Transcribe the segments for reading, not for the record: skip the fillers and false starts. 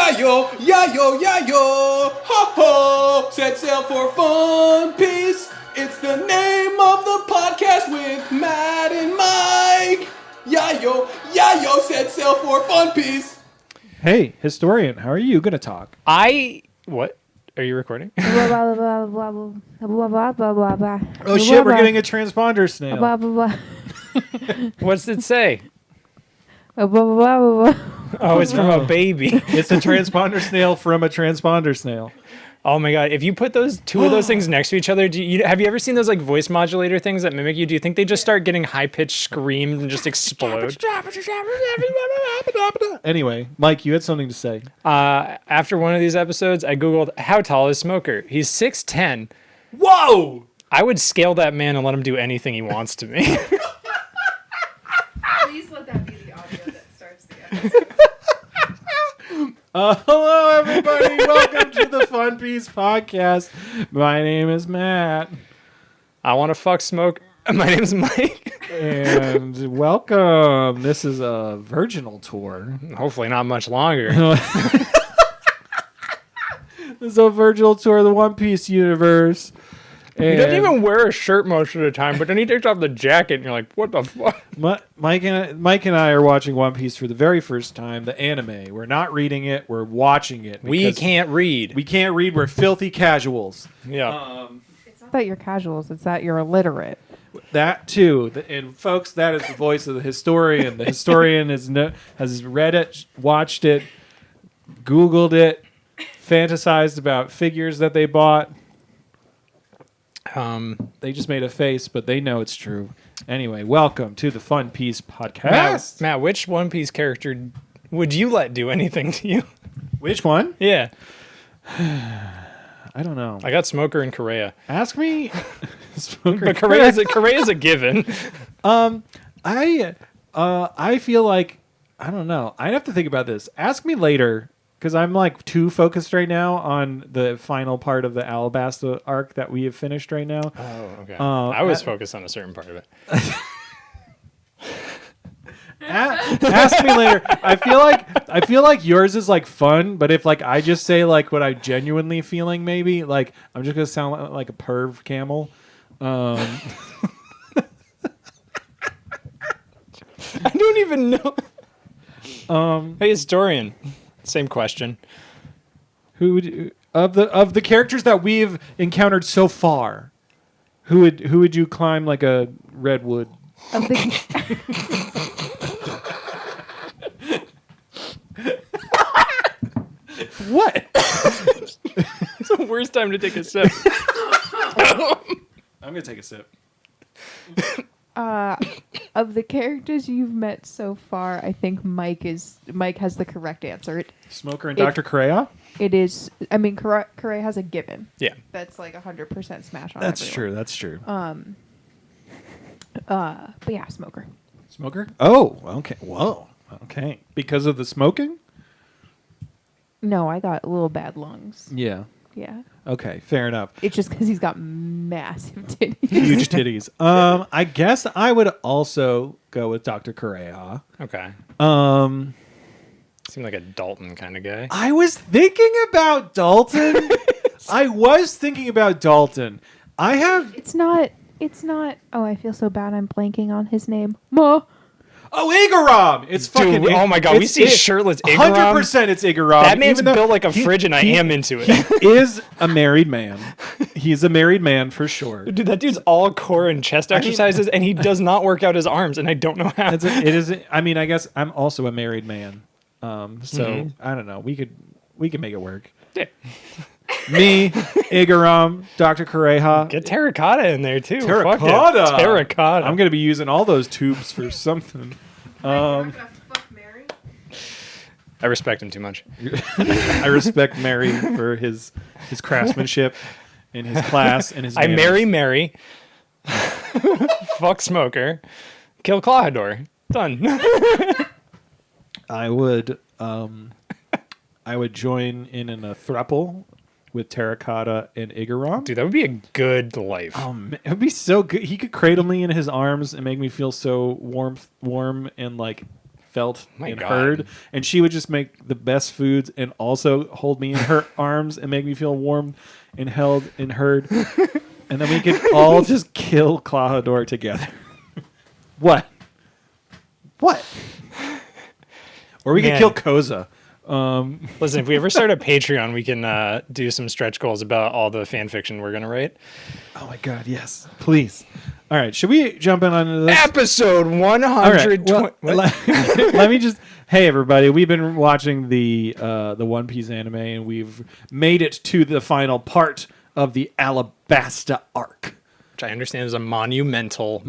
Yayo, yayo, yayo, ho ho, set sail for Fun Piece. It's the name of the podcast with Matt and Mike. Yayo, yayo, set sail for Fun Piece. Hey, historian, how are you going to talk? What? Are you recording? Oh shit, we're getting a transponder snail. What's it say? Oh, it's from a baby. It's a transponder snail from a transponder snail. Oh my god! If you put those two of those things next to each other, have you ever seen those like voice modulator things that mimic you? Do you think they just start getting high pitched screams and just explode? Anyway, Mike, you had something to say. After one of these episodes, I googled how tall is Smoker. He's 6'10". Whoa! I would scale that man and let him do anything he wants to me. Please let that be the audio that starts the episode. Hello, everybody. Welcome to the Fun Piece podcast. My name is Matt. I want to fuck Smoke. My name's Mike. And welcome. This is a virginal tour. Hopefully not much longer. This is a virginal tour of the One Piece universe. He doesn't even wear a shirt most of the time, but then he takes off the jacket and you're like, what the fuck? Mike and I are watching One Piece for the very first time, the anime. We're not reading it, we're watching it. We can't read. We can't read, we're filthy casuals. Yeah. It's not that you're casuals, it's that you're illiterate. That too. And folks, that is the voice of the historian. The historian has read it, watched it, Googled it, fantasized about figures that they bought. They just made a face, but they know it's true. Anyway, welcome to the Fun Piece podcast. Matt, which One Piece character would you let do anything to you? Which one? Yeah. I don't know. I got Smoker and Correa. Ask me. But Correa's a given. I feel like, I don't know. I'd have to think about this. Ask me later. Because I'm like too focused right now on the final part of the Alabasta arc that we have finished right now. Oh, okay. I was focused on a certain part of it. Ask me later. I feel like yours is like fun, but if like I just say like what I'm genuinely feeling, maybe like I'm just gonna sound like a perv camel. I don't even know. Hey, historian. Same question. Who would of the characters that we've encountered so far? Who would you climb like a redwood? What? It's the worst time to take a sip. I'm gonna take a sip. Of the characters you've met so far, I think Mike has the correct answer. Smoker and Dr. Correa? It is. I mean, Correa has a given. Yeah. That's like 100% smash on. That's everyone. true. That's true. But yeah, Smoker. Smoker? Oh, okay. Whoa. Okay. Because of the smoking? No, I got little bad lungs. Yeah. Yeah. Okay. Fair enough. It's just because he's got massive titties. Huge titties. I guess I would also go with Dr. Correa. Okay. Seemed like a Dalton kind of guy. I was thinking about Dalton. It's not. Oh, I feel so bad. I'm blanking on his name. Ma. Oh, Igaram! It's fucking. Dude, oh my god, we see shirtless Igaram. 100% it's Igaram. That man's built like a fridge, and I am into it. He is a married man. He's a married man for sure. Dude, that dude's all core and chest exercises, and he does not work out his arms, and I don't know how. It is. I mean, I guess I'm also a married man. So I don't know. We could make it work. Yeah. Me, Igaram, Dr. Correa. Get terracotta in there too. Terracotta. Fuck it. Terracotta. I'm gonna be using all those tubes for something. Fuck Mary. I respect him too much. I respect Mary for his craftsmanship and his class and his. I marry Mary. Fuck Smoker. Kill Clawhador. Done. I would join in a throuple with Terracotta and Igaram. Dude, that would be a good life. Oh man, it would be so good. He could cradle me in his arms and make me feel so warm and like felt My and God. heard. And she would just make the best foods and also hold me in her arms and make me feel warm and held and heard. And then we could all just kill Clahador together. What? Or we could Man. kill Koza. Listen, if we ever start a Patreon, we can do some stretch goals about all the fan fiction we're gonna write. Oh my God, yes. Please. All right, should we jump in on this? Episode 100. All right, well, let me just. Hey, everybody! We've been watching the One Piece anime, and we've made it to the final part of the Alabasta Arc. Which I understand is a monumental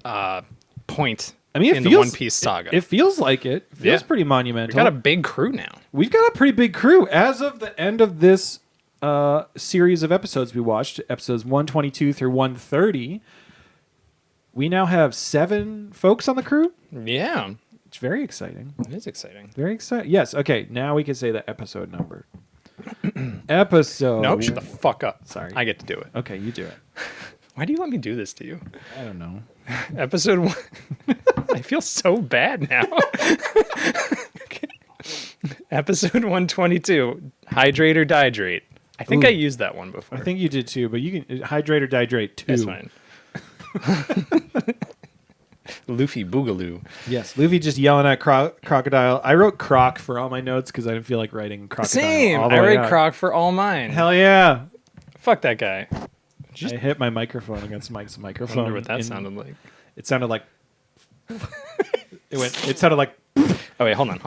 I point. mean, in the One Piece saga. It feels like it. It feels Yeah. pretty monumental. We got a big crew now. We've got a pretty big crew. As of the end of this series of episodes we watched, episodes 122 through 130, we now have 7 folks on the crew. Yeah, It's very exciting. it is exciting. Very exciting. Yes. Okay. Now we can say the episode number. Episode. No, shut the fuck up. Sorry. I get to do it. Okay, you do it. Why do you let me do this to you? I don't know. Episode 1. I feel so bad now. Okay. Episode 122. Hydrate or dihydrate. I think Ooh. I used that one before. I think you did too, but you can hydrate or dihydrate too. That's fine. Luffy Boogaloo. Yes, Luffy just yelling at Crocodile. I wrote Croc for all my notes because I didn't feel like writing Crocodile. Same. all the I way write out. Croc for all mine. Hell yeah! Fuck that guy. I hit my microphone against Mike's I microphone. wonder what that and sounded like. It sounded like. It sounded like Oh wait, hold on.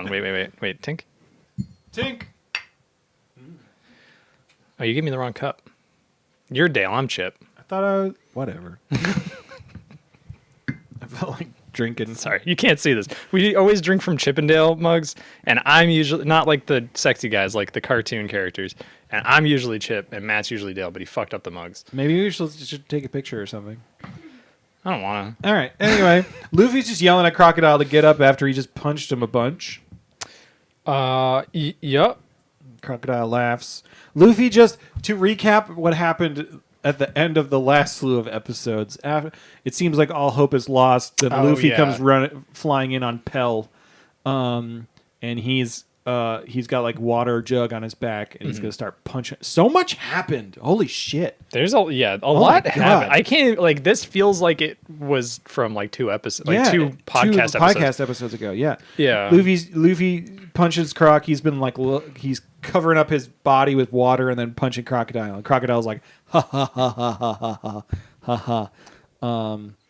Wait, Tink. tink. Oh, you gave me the wrong cup. You're Dale. I'm Chip. I thought I was whatever. I felt like drinking. Sorry, you can't see this. We always drink from Chippendale mugs, and I'm usually not like the sexy guys, like the cartoon characters. And I'm usually Chip, and Matt's usually Dale, but he fucked up the mugs. Maybe we should take a picture or something. I don't want to. All right. Anyway, Luffy's just yelling at Crocodile to get up after he just punched him a bunch. Yup. Crocodile laughs. Luffy just to recap what happened at the end of the last slew of episodes. It seems like all hope is lost. Then Oh, Luffy yeah. comes flying in on Pell, and he's got like water jug on his back, and he's gonna start punching. So much happened. Holy shit! There's a lot my happened. God. I can't like this feels like it was from like 2 episodes, like two podcast episodes ago. Yeah, Yeah. Luffy punches Croc. He's been like he's covering up his body with water and then punching Crocodile. And Crocodile's like ha ha ha ha ha ha ha ha.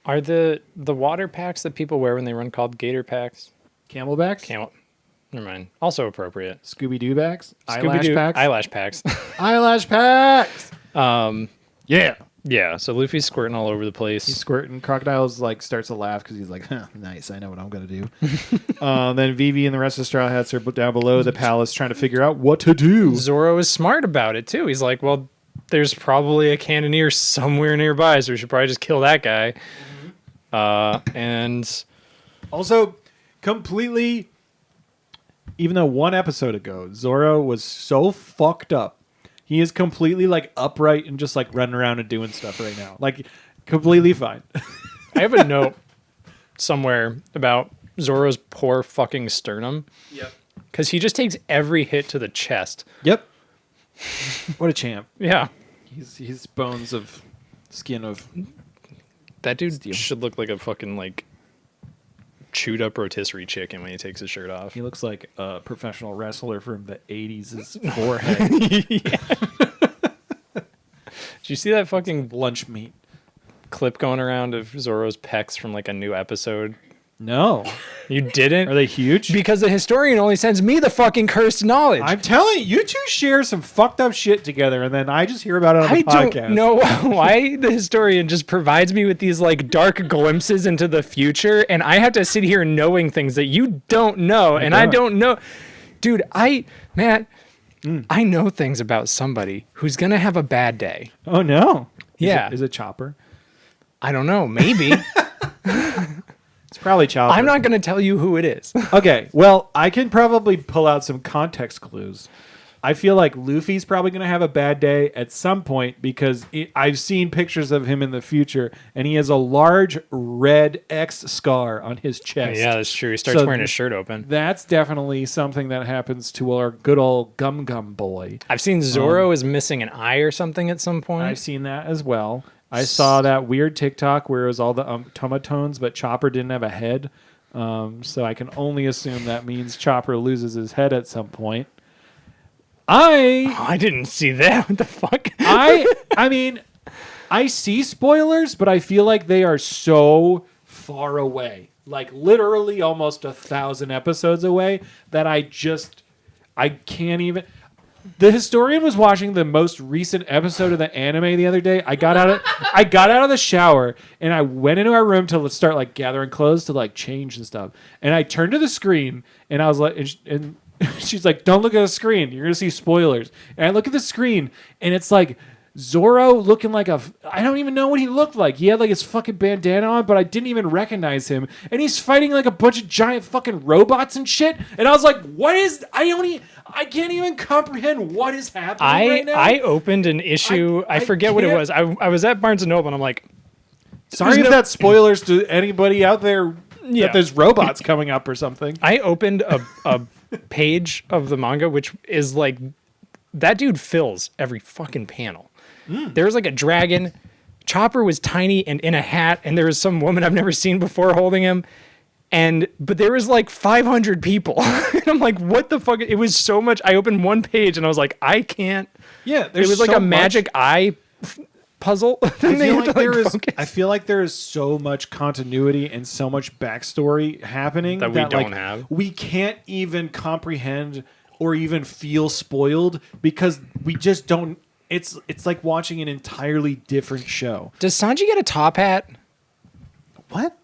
Are the water packs that people wear when they run called gator packs? Camelbacks, Never mind. Also appropriate. Scooby-Doo backs, Scooby-Doo eyelash packs. eyelash packs. Yeah. Yeah, so Luffy's squirting all over the place. He's squirting. Crocodile's like starts to laugh because he's like, huh, nice. I know what I'm gonna do. Then Vivi and the rest of the Straw Hats are down below the palace trying to figure out what to do. Zoro is smart about it too. He's like, well, there's probably a cannoneer somewhere nearby, so we should probably just kill that guy. And Also, completely. Even though one episode ago Zoro was so fucked up, he is completely like upright and just like running around and doing stuff right now, like completely fine. I have a note somewhere about Zoro's poor fucking sternum. Yep. Because he just takes every hit to the chest. Yep. What a champ. Yeah. He's bones of skin of. That dude Steel. should look like a fucking like chewed up rotisserie chicken when he takes his shirt off. He looks like a professional wrestler from the 80s. His forehead. Did you see that fucking Lunch meat. clip going around of Zoro's pecs from like a new episode? No. You didn't? Are they huge? Because the historian only sends me the fucking cursed knowledge. I'm telling you, you two share some fucked up shit together, and then I just hear about it on the I podcast. don't know why the historian just provides me with these like dark glimpses into the future, and I have to sit here knowing things that you don't know, I don't know. Dude, Matt, I know things about somebody who's gonna have a bad day. Oh, no. Yeah. Is it Chopper? I don't know, maybe. It's probably Chopper. I'm not gonna tell you who it is. Okay, well, I can probably pull out some context clues. I feel like Luffy's probably going to have a bad day at some point because I've seen pictures of him in the future, and he has a large red X scar on his chest. Yeah, that's true. He starts wearing his shirt open. That's definitely something that happens to our good old Gum Gum boy. I've seen Zoro is missing an eye or something at some point. I've seen that as well. I saw that weird TikTok where it was all the tomatones, but Chopper didn't have a head. So I can only assume that means Chopper loses his head at some point. I didn't see that. What the fuck? I mean, I see spoilers, but I feel like they are so far away, like literally almost 1,000 episodes away, that I can't even. The historian was watching the most recent episode of the anime the other day. I got out of the shower and I went into our room to start like gathering clothes to like change and stuff. And I turned to the screen and I was like, and she's like, "Don't look at the screen. You're gonna see spoilers." And I look at the screen and it's like Zoro looking like I don't even know what he looked like. He had like his fucking bandana on, but I didn't even recognize him. And he's fighting like a bunch of giant fucking robots and shit. And I was like, I can't even comprehend what is happening right now. I opened an issue. I forget what it was. I was at Barnes & Noble and I'm like, sorry if that's spoilers to anybody out there that there's robots coming up or something. I opened a page of the manga, which is like, that dude fills every fucking panel. There was like a dragon. Chopper was tiny and in a hat, and there was some woman I've never seen before holding him. But there was like 500 people. And I'm like, what the fuck? It was so much. I opened one page and I was like, I can't. Yeah, it was like a magic eye puzzle. I feel like there is so much continuity and so much backstory happening that we don't have. We can't even comprehend or even feel spoiled because we just don't. It's like watching an entirely different show. Does Sanji get a top hat? What?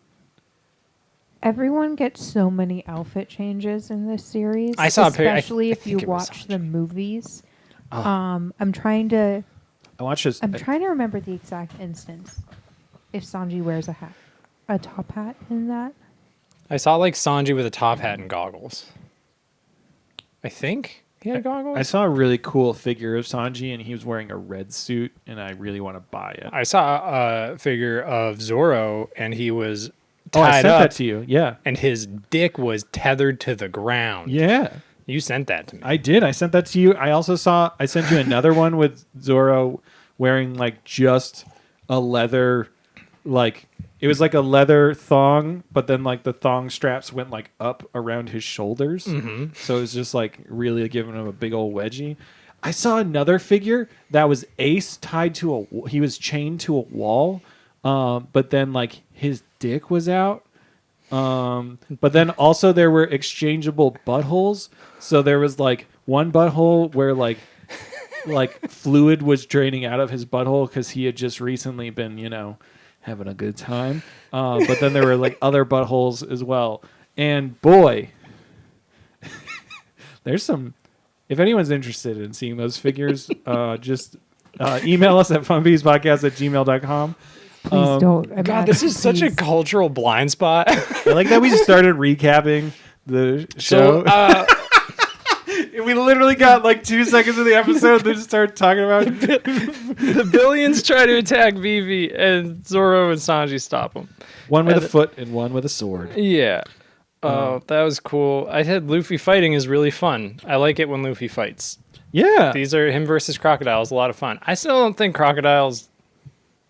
Everyone gets so many outfit changes in this series. I saw especially if you watch the movies. I'm trying to remember the exact instance. If Sanji wears a top hat in that. I saw like Sanji with a top hat and goggles. I think he had goggles. I saw a really cool figure of Sanji, and he was wearing a red suit, and I really want to buy it. I saw a figure of Zoro, and he was tied I sent up, that to you. Yeah, and his dick was tethered to the ground. Yeah, you sent that to me. I did. I sent that to you. I sent you another one with Zoro wearing like just a leather, like it was like a leather thong, but then like the thong straps went like up around his shoulders. Mm-hmm. So it was just like really giving him a big old wedgie. I saw another figure that was Ace tied to he was chained to a wall, but then like his dick was out. But then also there were exchangeable buttholes. So there was like one butthole where like fluid was draining out of his butthole because he had just recently been, having a good time. But then there were like other buttholes as well. And boy, there's some, if anyone's interested in seeing those figures, just email us at funpiecepodcast@gmail.com. Please don't. God, this is such a cultural blind spot. I like that we started recapping the show. So, we literally got like 2 seconds of the episode to start talking about the billions try to attack Vivi, and Zoro and Sanji stop them. One with a foot and one with a sword. Yeah. Oh, that was cool. I said Luffy fighting is really fun. I like it when Luffy fights. Yeah. These are him versus Crocodile is a lot of fun. I still don't think Crocodile's...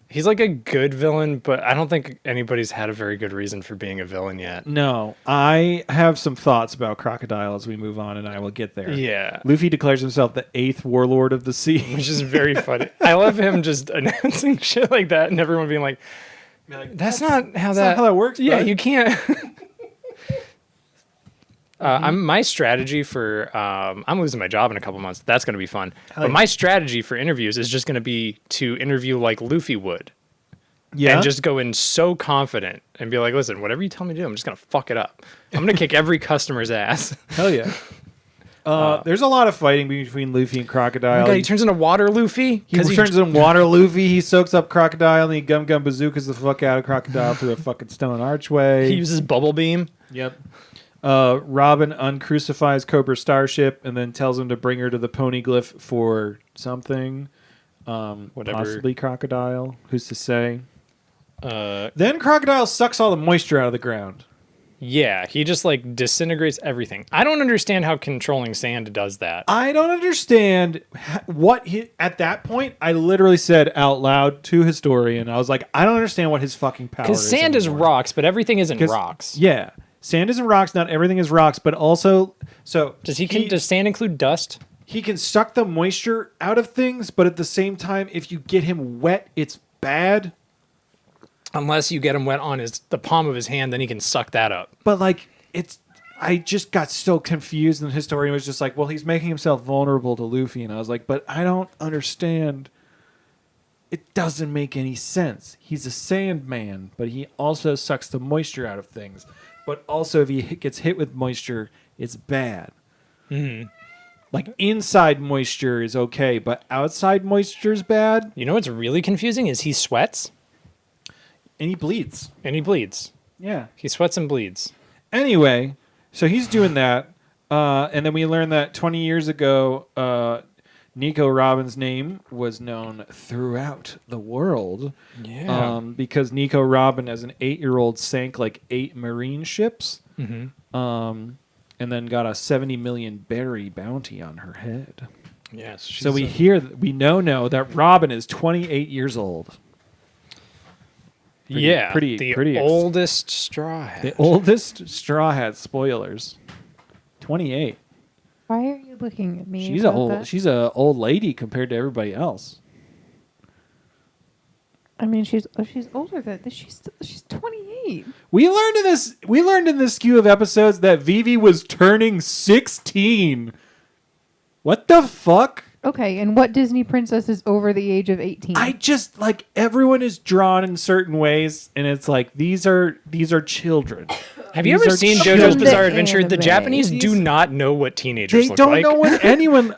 He's like a good villain, but I don't think anybody's had a very good reason for being a villain yet. No, I have some thoughts about Crocodile as we move on, and I will get there. Yeah. Luffy declares himself the 8th warlord of the sea. Which is very funny. I love him just announcing shit like that and everyone being like, that's not how that works. Yeah, bud. you can't. My strategy for I'm losing my job in a couple months. That's going to be fun. But my strategy for interviews is just going to be to interview like Luffy would. Yeah. And just go in so confident and be like, listen, whatever you tell me to do, I'm just going to fuck it up. I'm going to kick every customer's ass. Hell yeah. There's a lot of fighting between Luffy and Crocodile. Oh God, he turns into water Luffy? He turns into water Luffy. He soaks up Crocodile and he gum bazookas the fuck out of Crocodile through a fucking stone archway. He uses bubble beam. Yep. Robin uncrucifies Cobra Starship and then tells him to bring her to the poneglyph for something. Whatever. Possibly crocodile. Who's to say? Then crocodile sucks all the moisture out of the ground. Yeah, he just like disintegrates everything. I don't understand how controlling sand does that. I don't understand what he, at that point, I literally said out loud to Historian, I was like, I don't understand what his fucking power is. Because sand is rocks, but everything isn't rocks. Yeah. Sand isn't rocks, not everything is rocks, but also, so. Does sand include dust? He can suck the moisture out of things, but at the same time, if you get him wet, it's bad. Unless you get him wet on the palm of his hand, then he can suck that up. But like, I just got so confused, and the Historian was just like, well, he's making himself vulnerable to Luffy. And I was like, but I don't understand. It doesn't make any sense. He's a sandman, but he also sucks the moisture out of things. But also, if he gets hit with moisture, it's bad. Mm-hmm. Like, inside moisture is okay, but outside moisture is bad. You know what's really confusing is he sweats. And he bleeds. Yeah. He sweats and bleeds. Anyway, so he's doing that. And then we learned that 20 years ago, Nico Robin's name was known throughout the world. Yeah. Because Nico Robin, as an 8-year-old, sank like 8 marine ships. Mm-hmm. And then got a 70 million berry bounty on her head. Yes. So we know that Robin is 28 years old. Pretty oldest straw hat. The oldest straw hat, spoilers. 28. Why are you looking at me? She's a old lady compared to everybody else. I mean, she's older than this. She's 28. We learned in this skew of episodes that Vivi was turning 16. What the fuck? Okay, and what Disney princess is over the age of 18? I just like everyone is drawn in certain ways, and it's like these are children. Have you ever seen JoJo's Bizarre Adventure? The Japanese do not know what teenagers look like. They don't know what anyone.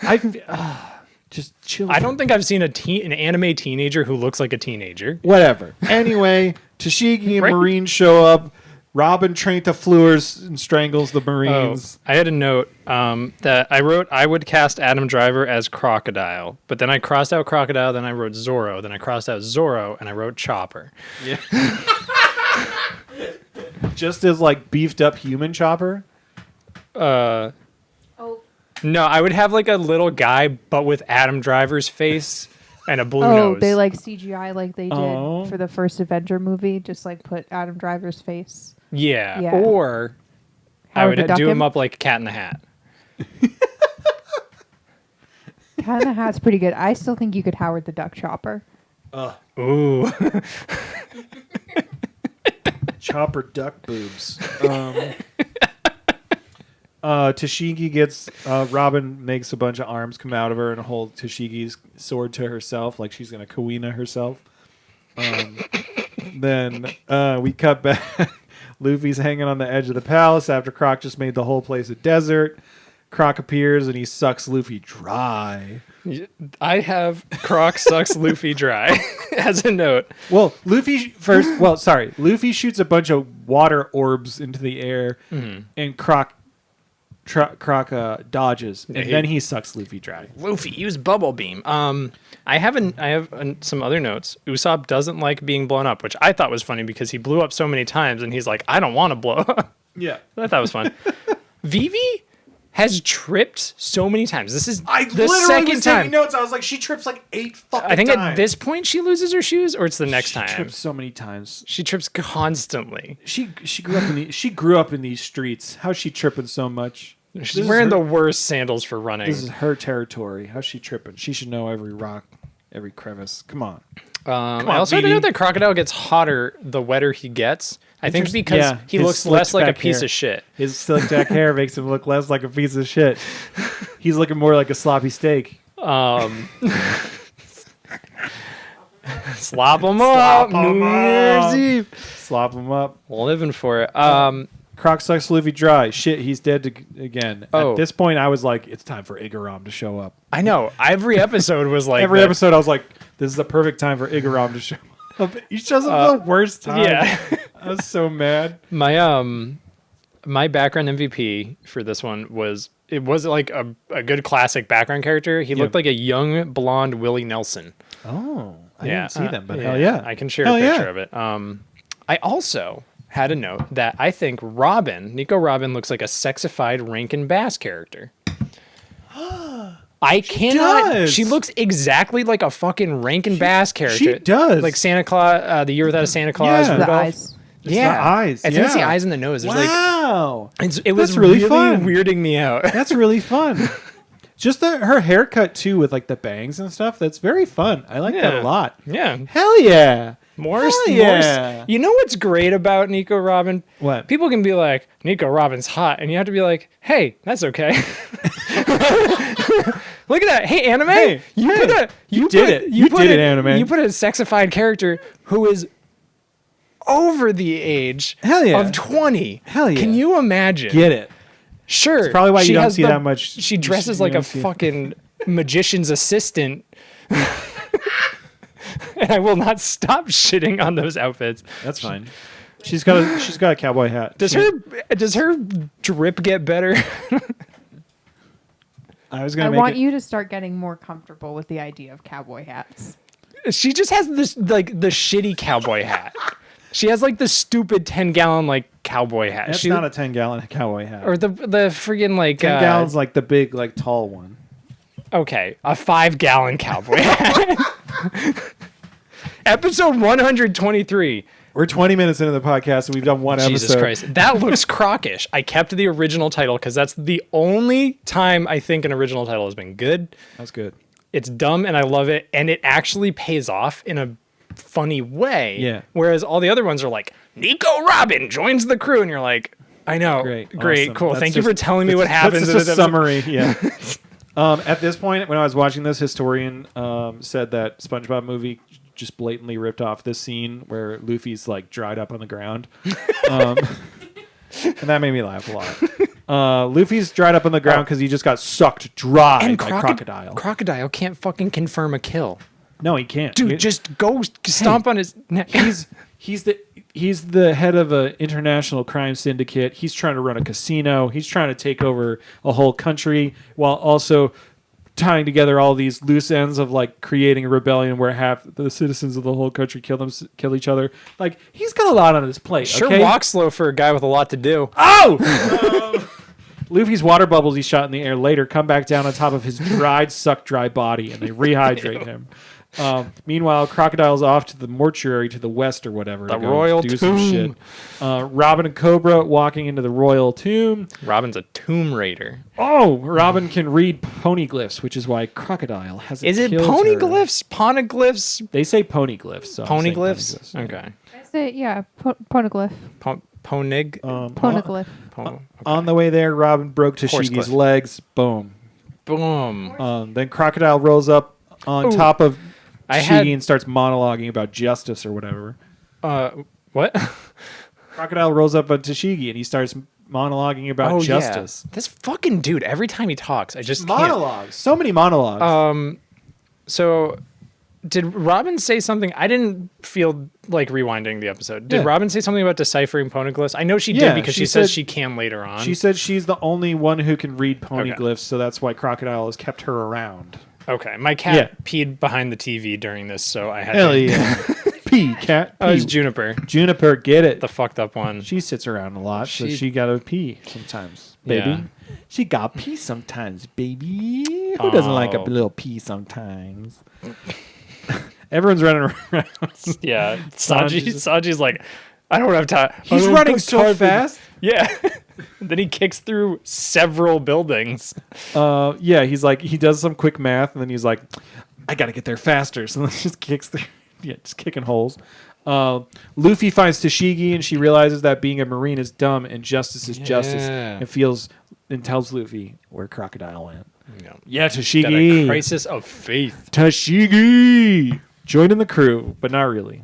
Just children. I don't think I've seen an anime teenager who looks like a teenager. Whatever. Anyway, Tashigi and Marines show up. Robin trained to Fleurs and strangles the Marines. I had a note that I wrote I would cast Adam Driver as Crocodile, but then I crossed out Crocodile, then I wrote Zorro, then I crossed out Zorro, and I wrote Chopper. Yeah. Just as like beefed up human Chopper? No, I would have like a little guy, but with Adam Driver's face and a blue nose. Oh, they like CGI like they did for the first Avenger movie. Just like put Adam Driver's face. Yeah. Or Howard I would do him up like Cat in the Hat. Cat in the Hat's pretty good. I still think you could Howard the Duck Chopper. Ooh. Chopper duck boobs. Tashigi gets Robin makes a bunch of arms come out of her and hold Tashigi's sword to herself like she's gonna Kawina herself. Then we cut back. Luffy's hanging on the edge of the palace after Croc just made the whole place a desert. Croc appears and he sucks Luffy dry. I have Croc sucks Luffy dry as a note. Well, Luffy shoots a bunch of water orbs into the air, and Croc dodges, and then he sucks Luffy dry. Luffy, use bubble beam. I have some other notes. Usopp doesn't like being blown up, which I thought was funny because he blew up so many times, and he's like, I don't want to blow up. Yeah, I thought it was fun. Vivi has tripped so many times. This is the second time. Notes. I was like, she trips like 8 fucking times. I think at this point she loses her shoes, or it's the next time. She trips so many times. She trips constantly. She grew up in these streets. How's she tripping so much? She's wearing the worst sandals for running. This is her territory. How's she tripping? She should know every rock, every crevice. Come on. I also had to note that Crocodile gets hotter the wetter he gets. I think because he looks less like a piece of shit. His slick back hair makes him look less like a piece of shit. He's looking more like a sloppy steak. Slop him up. New Year's Eve. Slop him up. Living for it. Croc sucks Luffy dry. Shit, he's dead again. Oh. At this point, I was like, it's time for Igaram to show up. I know. Every episode was like episode, I was like, this is the perfect time for Igaram to show up. He shows up at the worst time. Yeah. I was so mad. My my background MVP for this one was like a good classic background character. He looked like a young blonde Willie Nelson. Oh, I didn't see them, but yeah, hell yeah. I can share a picture of it. I also had a note that I think Nico Robin looks like a sexified Rankin Bass character. I cannot. does. She looks exactly like a fucking Rankin Bass character. She does. Like Santa Claus, The Year Without a Santa Claus. Yeah. The Rudolph. eyes. It's the eyes. I think it's the eyes and the nose. There's Wow. it was That's really really fun. weirding me out. That's really fun. Just her haircut too, with like the bangs and stuff. That's very fun. I like that a lot. Yeah. Hell yeah. Morris, Hell yeah. you know what's great about Nico Robin? What? People can be like, Nico Robin's hot, and you have to be like, hey, that's okay. Look at that. Hey, anime. Hey, you hey, did it. You did it, anime. You put a sexified character who is over the age Hell yeah. of 20. Hell yeah. Can you imagine? Get it. Sure. It's probably why she you don't has see that much. She dresses like a fucking magician's assistant. And I will not stop shitting on those outfits. That's fine. She's got a cowboy hat. Does her drip get better? I want you to start getting more comfortable with the idea of cowboy hats. She just has this like the shitty cowboy hat. She has like the stupid 10-gallon like cowboy hat. That's not a 10-gallon cowboy hat. Or the friggin' like 10 gallons like the big like tall one. Okay, a 5-gallon cowboy hat. Episode 123. We're 20 minutes into the podcast and we've done one Jesus episode. Christ. That looks crockish. I kept the original title because that's the only time I think an original title has been good. That's good. It's dumb and I love it. And it actually pays off in a funny way. Yeah. Whereas all the other ones are like, Nico Robin joins the crew. And you're like, I know. Great. Awesome. Cool. That's Thank you for telling me what happens. That's just a summary. Yeah. At this point, when I was watching this, historian said that SpongeBob movie just blatantly ripped off this scene where Luffy's like dried up on the ground. And that made me laugh a lot. Luffy's dried up on the ground because he just got sucked dry by Crocodile. Crocodile can't fucking confirm a kill. No, he can't. Dude, just go stomp on his neck. He's the head of an international crime syndicate. He's trying to run a casino. He's trying to take over a whole country while also tying together all these loose ends of like creating a rebellion where half the citizens of the whole country kill each other. Like, he's got a lot on his plate. Sure, okay? walk slow for a guy with a lot to do. Oh! Luffy's water bubbles he shot in the air later come back down on top of his sucked dry body, and they rehydrate him. Meanwhile, Crocodile's off to the mortuary to the west or whatever. The to go royal do some tomb. shit. Robin and Cobra walking into the royal tomb. Robin's a tomb raider. Oh, Robin can read poneglyphs, which is why Crocodile hasn't Is it killed her. poneglyphs? Poneglyphs? They say poneglyphs. So I'm saying Poneglyphs? Okay. I say, yeah, poneglyph. Poneg? Poneglyph. On the way there, Robin broke Tashigi's Horseglyph. legs. Boom. Boom. Then Crocodile rolls up on top of I Tashigi had- and starts monologuing about justice or whatever. What? Crocodile rolls up on Tashigi and he starts monologuing about justice. Yeah. This fucking dude, every time he talks, I just Monologues. So many monologues. can't. So did Robin say something? I didn't feel like rewinding the episode. Did Robin say something about deciphering poneglyphs? I know she did because she says she can later on. She said she's the only one who can read poneglyphs, so that's why Crocodile has kept her around. Okay, my cat peed behind the TV during this, so I had Hell to... yeah. Pee, cat. Oh, it's pee. Juniper, Juniper, get it. the fucked up one. She sits around a lot, so she gotta pee sometimes, baby. Yeah. She got pee sometimes, baby. Who doesn't like a little pee sometimes? Everyone's running around. Yeah, Sanji's like, I don't have time. He's running so fast. Yeah. Then he kicks through several buildings. Yeah, he's like, he does some quick math, and then he's like, I gotta get there faster. So then he just kicks through, just kicking holes. Luffy finds Tashigi, and she realizes that being a marine is dumb, and justice is justice, and tells Luffy where Crocodile went. Yeah, Tashigi. Got a crisis of faith. Tashigi! Joining the crew, but not really.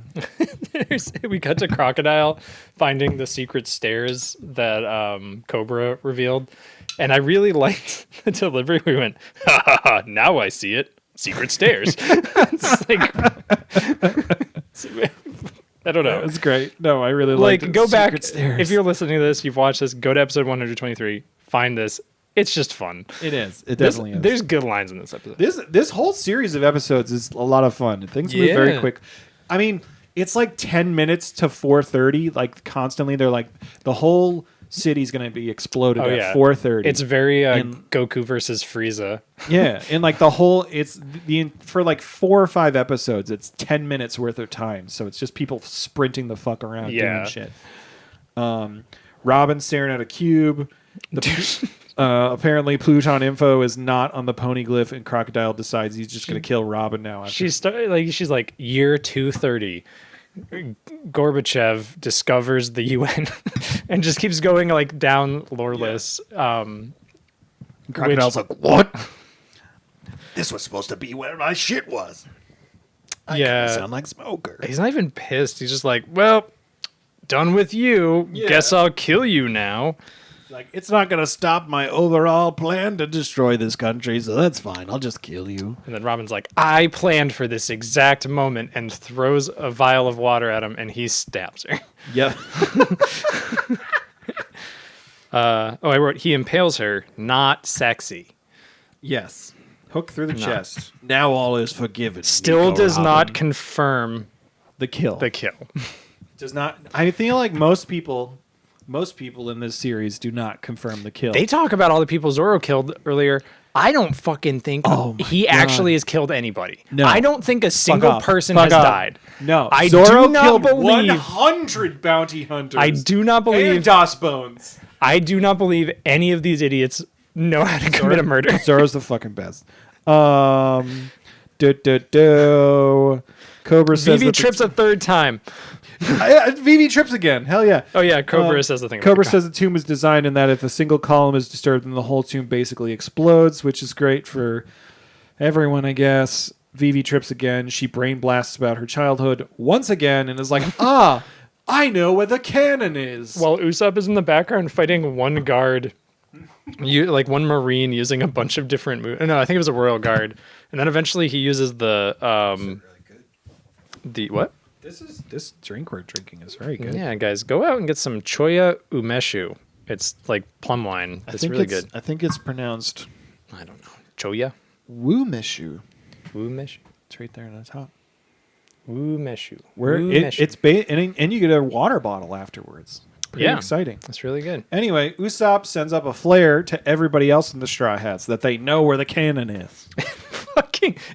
We cut to Crocodile finding the secret stairs that Cobra revealed. And I really liked the delivery. We went, ha ha ha, now I see it. Secret stairs. It's like, I don't know. It's great. No, I really like Like, go back. If you're listening to this, you've watched this, go to episode 123, find this. It's just fun. It is. It definitely is. There's good lines in this episode. This whole series of episodes is a lot of fun. Things move very quick. I mean, it's like 10 minutes to 4:30. Like constantly, they're like the whole city's going to be exploded at 4:30. It's very Goku versus Frieza. Yeah, and like the whole for like 4 or 5 episodes, it's 10 minutes worth of time. So it's just people sprinting the fuck around doing shit. Robin staring at a cube. Apparently, Pluton info is not on the poneglyph, and Crocodile decides he's just going to kill Robin now. She's like year 230. Gorbachev discovers the UN and just keeps going like down loreless. Crocodile's like, what? This was supposed to be where my shit was. I sound like Smoker. He's not even pissed. He's just like, well, done with you. Yeah. Guess I'll kill you now. Like, it's not going to stop my overall plan to destroy this country, so that's fine. I'll just kill you. And then Robin's like, I planned for this exact moment, and throws a vial of water at him, and he stabs her. Yep. I wrote, he impales her, not sexy. Yes. Hook through the chest. Now all is forgiven. Still Nico does Robin. not confirm the kill. Does not. I feel like most people in this series do not confirm the kill. They talk about all the people Zoro killed earlier. I don't fucking think he actually has killed anybody. No. I don't think a single person has died. No. I Zoro do not killed believe 100 bounty hunters. I do not believe and DOS bones. I do not believe any of these idiots know how to commit a murder. Zoro's the fucking best. Cobra says Vivi trips a third time. Vivi trips again. Hell yeah. Oh yeah, Cobra says the thing. Cobra says the tomb is designed in that if a single column is disturbed, then the whole tomb basically explodes, which is great for everyone, I guess. Vivi trips again. She brain blasts about her childhood once again and is like, I know where the cannon is. While Usopp is in the background fighting one guard, like one Marine using a bunch of different moves. No, I think it was a Royal Guard. And then eventually he uses the what? This drink we're drinking is very good. Yeah, guys, go out and get some Choya Umeshu. It's like plum wine. It's really good. I think it's pronounced I don't know. Choya? Wumeshu. Umeshu. It's right there on the top. Umeshu. And you get a water bottle afterwards. Pretty exciting. That's really good. Anyway, Usopp sends up a flare to everybody else in the Straw Hats that they know where the cannon is.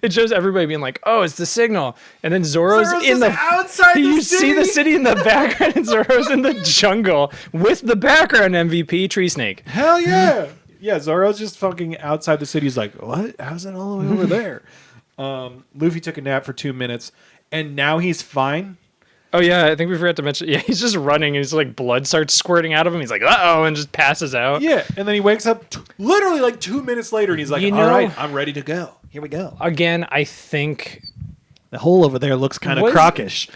It shows everybody being like, "Oh, it's the signal," and then Zoro's in the outside the you city. see the city in the background, and Zoro's in the jungle with the background MVP Tree Snake. Hell yeah! Yeah, Zoro's just fucking outside the city. He's like, "What? How's it all the way over there?" Luffy took a nap for 2 minutes, and now he's fine. Oh yeah, I think we forgot to mention. Yeah, he's just running, and he's like blood starts squirting out of him. He's like, "Uh-oh," and just passes out. Yeah, and then he wakes up literally like 2 minutes later, and he's like, "All right, I'm ready to go. Here we go." Again, I think the hole over there looks kind of crockish.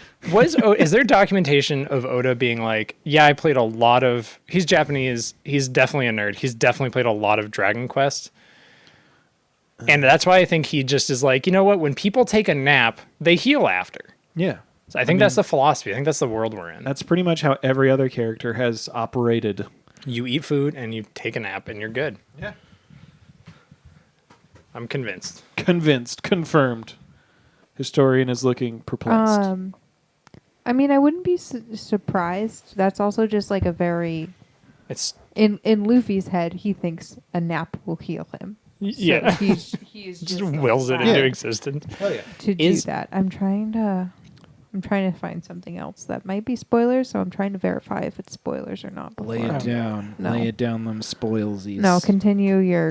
Is there documentation of Oda being like, "Yeah, I played a lot of." He's Japanese. He's definitely a nerd. He's definitely played a lot of Dragon Quest. And that's why I think he just is like, you know what? When people take a nap, they heal after. Yeah. So I think that's the philosophy. I think that's the world we're in. That's pretty much how every other character has operated. You eat food and you take a nap and you're good. Yeah. I'm convinced. Confirmed. Historian is looking perplexed. I mean, I wouldn't be surprised. That's also just like a very... It's in Luffy's head, he thinks a nap will heal him. Yeah. So he's just wills it into existence. Oh yeah. To do that. I'm trying to find something else that might be spoilers, so I'm trying to verify if it's spoilers or not. Lay it down. No. Lay it down, them spoilsies. No, continue your...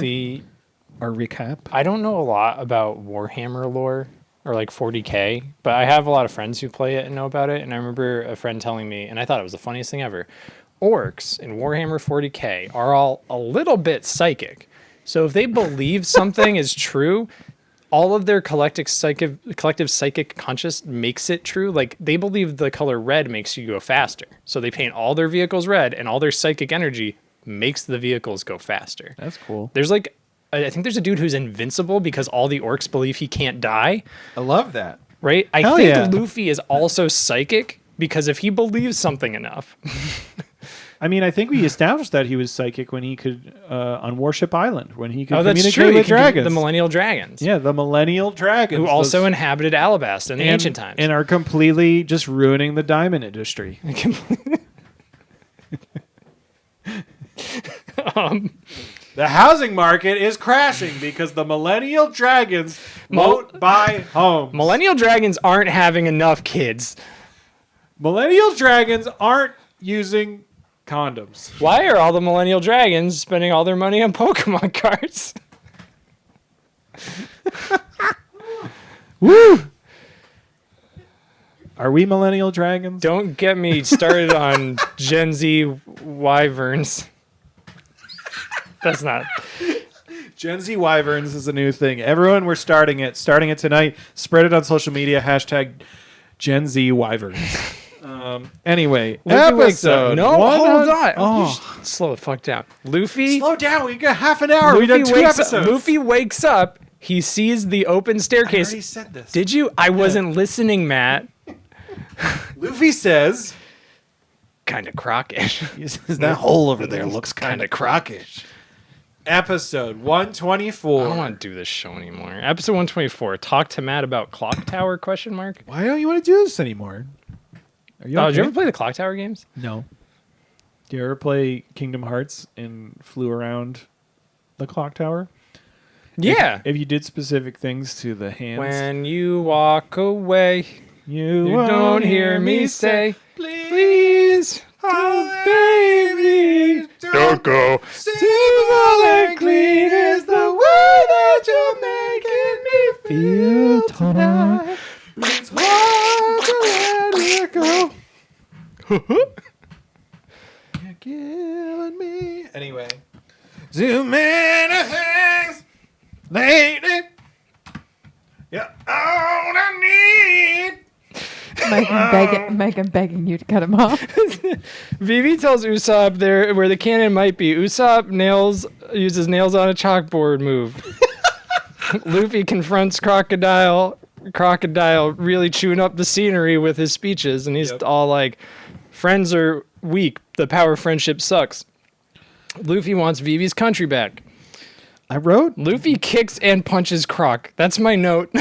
Our recap. I don't know a lot about Warhammer lore or like 40K, but I have a lot of friends who play it and know about it, and I remember a friend telling me, and I thought it was the funniest thing ever, orcs in Warhammer 40K are all a little bit psychic. So if they believe something is true, all of their collective psychic conscious makes it true. Like they believe the color red makes you go faster. So they paint all their vehicles red, and all their psychic energy makes the vehicles go faster. That's cool. There's like, I think there's a dude who's invincible because all the orcs believe he can't die. I love that. Right? I think Luffy is also psychic because if he believes something enough. I mean, I think we established that he was psychic when he could on Warship Island, when he could Oh, that's communicate true. with dragons. The Millennial Dragons. Yeah, the Millennial Dragons. Who also inhabited Alabasta in the ancient times. And are completely just ruining the diamond industry. The housing market is crashing because the Millennial Dragons won't buy homes. Millennial Dragons aren't having enough kids. Millennial Dragons aren't using condoms. Why are all the Millennial Dragons spending all their money on Pokemon cards? Woo! Are we Millennial Dragons? Don't get me started on Gen Z wyverns. That's not. Gen Z Wyverns is a new thing. Everyone, we're starting it. Starting it tonight. Spread it on social media. Hashtag Gen Z Wyverns. Anyway, Luffy wakes up. episode No, hold on. Oh. You should slow the fuck down. Luffy. Slow down. We got half an hour. We done 2 episodes. Luffy wakes up. He sees the open I staircase. already said this. Did you? I wasn't listening, Matt. Luffy says, Kind of crockish. that hole over there looks kind of crockish. Episode 124. I don't want to do this show anymore. Episode 124. Talk to Matt about Clock Tower? ? Why don't you want to do this anymore? Are you Oh, okay? did you ever play the Clock Tower games? No. Do you ever play Kingdom Hearts and flew around the clock tower? Yeah. If you did specific things to the hands. When you walk away, you don't hear me say, please, oh, baby, don't go. simple and clean is the way that you're making me feel tonight. It's hard to let it go. You're killing me. Anyway. Too many things lately. You're all I need. Mike, I'm begging you to cut him off. Vivi tells Usopp there where the cannon might be. Usopp uses nails on a chalkboard move. Luffy confronts Crocodile really chewing up the scenery with his speeches, and he's all like, friends are weak, the power of friendship sucks. Luffy wants Vivi's country back. I wrote. Luffy kicks and punches Croc. That's my note.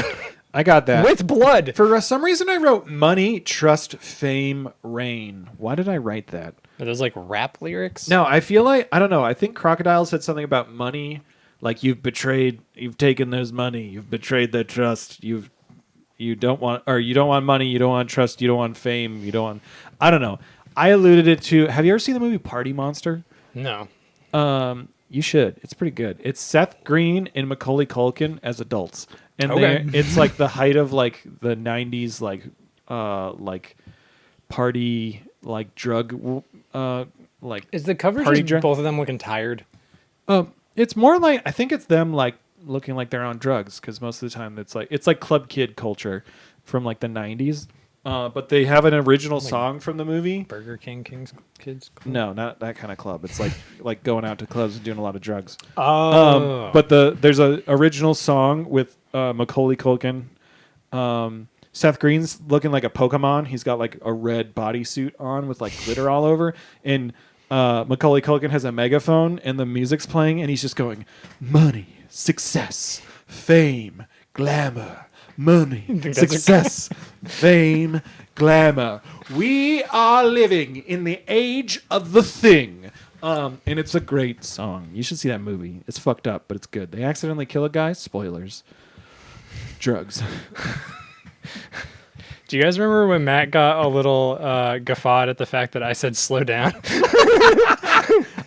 I got that. With blood. For some reason, I wrote money, trust, fame, reign. Why did I write that? Are those like rap lyrics? No, I feel like, I don't know. I think Crocodile said something about money. Like, you've taken those money. You've betrayed their trust. You don't want money. You don't want trust. You don't want fame. You don't want, I don't know. I alluded it to, have you ever seen the movie Party Monster? No. You should. It's pretty good. It's Seth Green and Macaulay Culkin as adults. And Okay. it's like the height of like the 90s like party like drug like Is the cover Party just drug? both of them looking tired? it's more like, I think it's them like looking like they're on drugs, because most of the time it's like club kid culture from like the 90s. But they have an original song from the movie. Burger King Kids Club? No, not that kind of club. It's like going out to clubs and doing a lot of drugs. Oh. But there's a original song with Macaulay Culkin. Seth Green's looking like a Pokemon. He's got like a red bodysuit on with like glitter all over. And Macaulay Culkin has a megaphone and the music's playing and he's just going, money, success, fame, glamour, money, success, fame, glamour. We are living in the age of the thing. And it's a great song. You should see that movie. It's fucked up, but it's good. They accidentally kill a guy. Spoilers. Drugs. Do you guys remember when Matt got a little guffawed at the fact that I said slow down?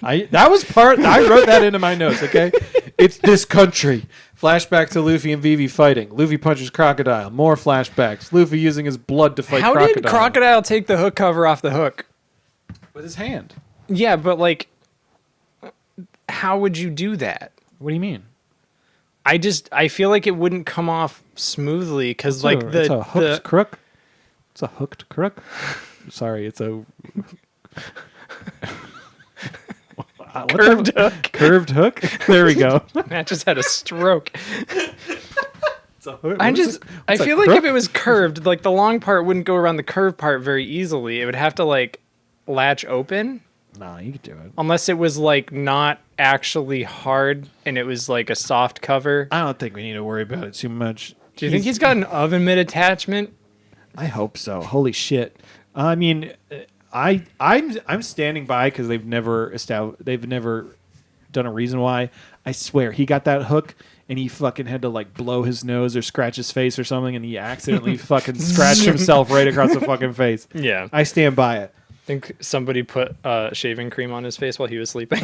I wrote that into my notes, okay? It's this country. Flashback to Luffy and Vivi fighting. Luffy punches Crocodile. More flashbacks. Luffy using his blood to fight Crocodile. How did Crocodile take the hook cover off the hook? With his hand. Yeah, but like, how would you do that? What do you mean? I feel like it wouldn't come off smoothly because like it's a hooked crook. It's a hooked crook. Sorry, it's a curved hook. Curved hook. There we go. Matt just had a stroke. I feel like if it was curved, like the long part wouldn't go around the curved part very easily. It would have to like latch open. Nah, you could do it. Unless it was like not actually hard and it was like a soft cover. I don't think we need to worry about it too much. Do you think he's got an oven mitt attachment? I hope so. Holy shit. I mean, I'm standing by because they've never done a reason why. I swear he got that hook and he fucking had to like blow his nose or scratch his face or something, and he accidentally fucking scratched himself right across the fucking face. Yeah, I stand by it. I think somebody put shaving cream on his face while he was sleeping.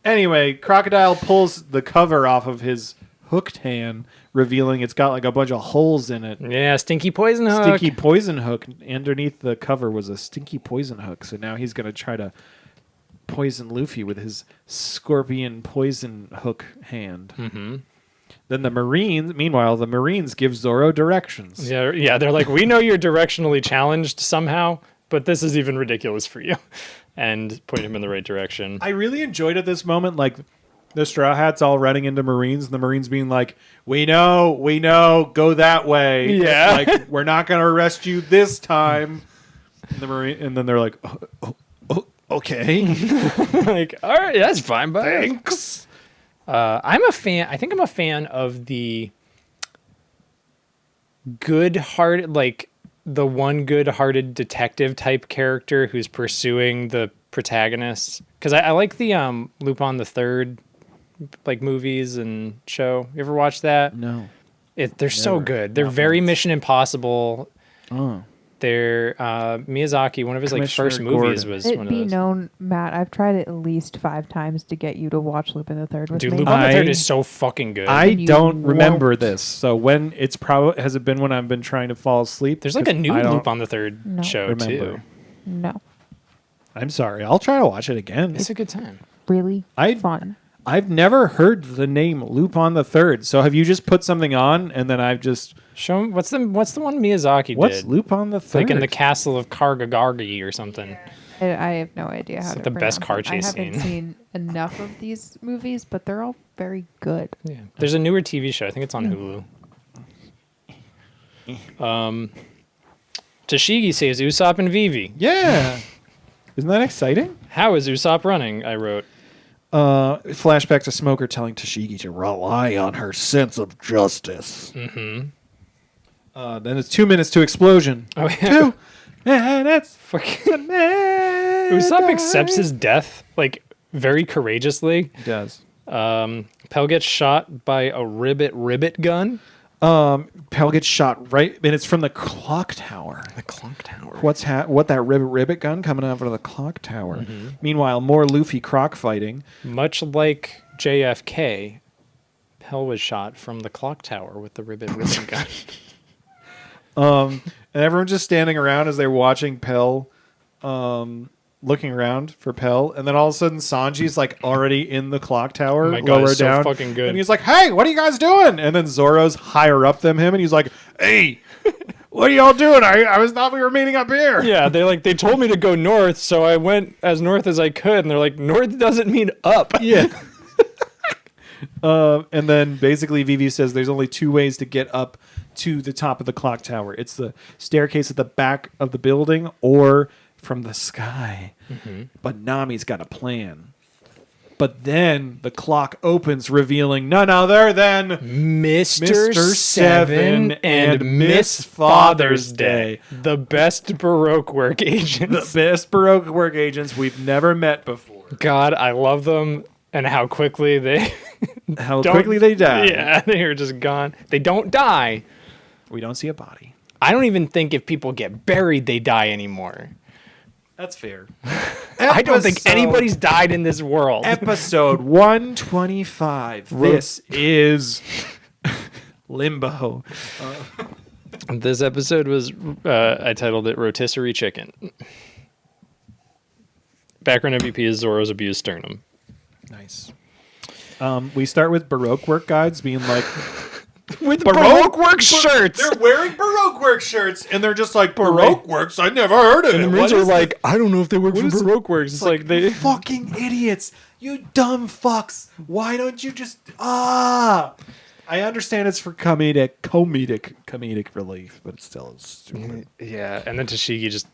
Anyway, Crocodile pulls the cover off of his hooked hand, revealing it's got like a bunch of holes in it. Yeah, stinky poison hook. Stinky poison hook. Underneath the cover was a stinky poison hook. So now he's going to try to poison Luffy with his scorpion poison hook hand. Mm-hmm. Then the Marines give Zoro directions. Yeah, they're like, we know you're directionally challenged somehow, but this is even ridiculous for you. And point him in the right direction. I really enjoyed at this moment, like, the Straw Hats all running into Marines, and the Marines being like, we know, go that way. Yeah. Like, we're not going to arrest you this time. And then they're like, oh, okay. Like, all right, that's fine, bud. Thanks. I'm a fan. I think I'm a fan of the good-hearted, like the one good-hearted detective type character who's pursuing the protagonist. Because I like the Lupin the Third like movies and show. You ever watch that? No. They're so good. They're very Mission Impossible. Oh. They're Miyazaki. One of his like first movies was one of those. Be known, Matt, I've tried it at least 5 times to get you to watch Lupin the Third with Dude, me. Lupin the Third is so fucking good. I And you don't remember won't. this. So when it's probably has it been when I've been trying to fall asleep? There's like a new I don't Lupin the Third show remember. too. No. I'm sorry. I'll try to watch it again. It's a good time. Really fun. I've never heard the name Lupin the Third. So have you just put something on and then I've just Show him what's the one Miyazaki what's did? Lupin the Third? Like in the castle of Kargagargi or something. I have no idea how It's to like the best car pronounce it. chase I haven't seen enough of these movies, but they're all very good. Yeah. There's a newer TV show. I think it's on Hulu. Tashigi saves Usopp and Vivi. Yeah. Isn't that exciting? How is Usopp running? I wrote. Flashback to Smoker telling Tashigi to rely on her sense of justice. Mm-hmm. Then it's 2 minutes to explosion. Oh, yeah. 2 minutes. Fucking Usopp accepts his death, like, very courageously. He does. Pell gets shot by a ribbit gun. Pell gets shot right, and it's from the clock tower. The clock tower. What that ribbit gun coming out of the clock tower. Mm-hmm. Meanwhile, more Luffy Croc fighting. Much like JFK, Pell was shot from the clock tower with the ribbit gun. And everyone's just standing around as they're watching Pell, looking around for Pell, and then all of a sudden Sanji's like already in the clock tower, oh my God, lower it's so down, fucking good. and he's like, "Hey, what are you guys doing?" And then Zoro's higher up than him, and he's like, "Hey, what are y'all doing? I thought we were meeting up here." Yeah, they told me to go north, so I went as north as I could, and they're like, north doesn't mean up. Yeah. And then basically Vivi says there's only 2 ways to get up to the top of the clock tower. It's the staircase at the back of the building or from the sky. Mm-hmm. But Nami's got a plan. But then the clock opens, revealing none other than Mr. Seven and Miss Father's Day. The best Baroque work agents. The best Baroque work agents we've never met before. God, I love them and how quickly they... quickly they die. Yeah, they are just gone. They don't die. We don't see a body. I don't even think if people get buried, they die anymore. That's fair. I don't think anybody's died in this world. Episode 125. This is Limbo. This episode was, I titled it Rotisserie Chicken. Background MVP is Zoro's abused sternum. Nice. We start with Baroque work guides being like, with Baroque Works shirts. They're wearing Baroque Works shirts, and they're just like, Baroque Works? I never heard of it. And the Marines are like, I don't know if they work for Baroque Works. It's like they... Fucking idiots. You dumb fucks. Why don't you just... I understand it's for comedic relief, but it's still stupid. Yeah, and then Tashigi just...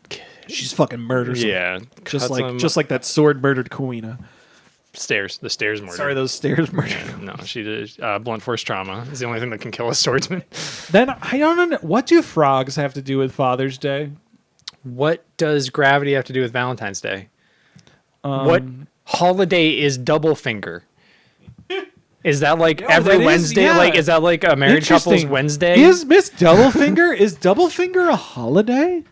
She's fucking murders him. Yeah. Just like that sword murdered Kuina. The stairs murder. Sorry, those stairs murdered him. No, she did. Blunt force trauma is the only thing that can kill a swordsman. Then, I don't know. What do frogs have to do with Father's Day? What does gravity have to do with Valentine's Day? What holiday is double finger? Is that like every Wednesday? Yeah. Like, is that like a married couple's Wednesday? Is Miss Doublefinger? Is Doublefinger a holiday?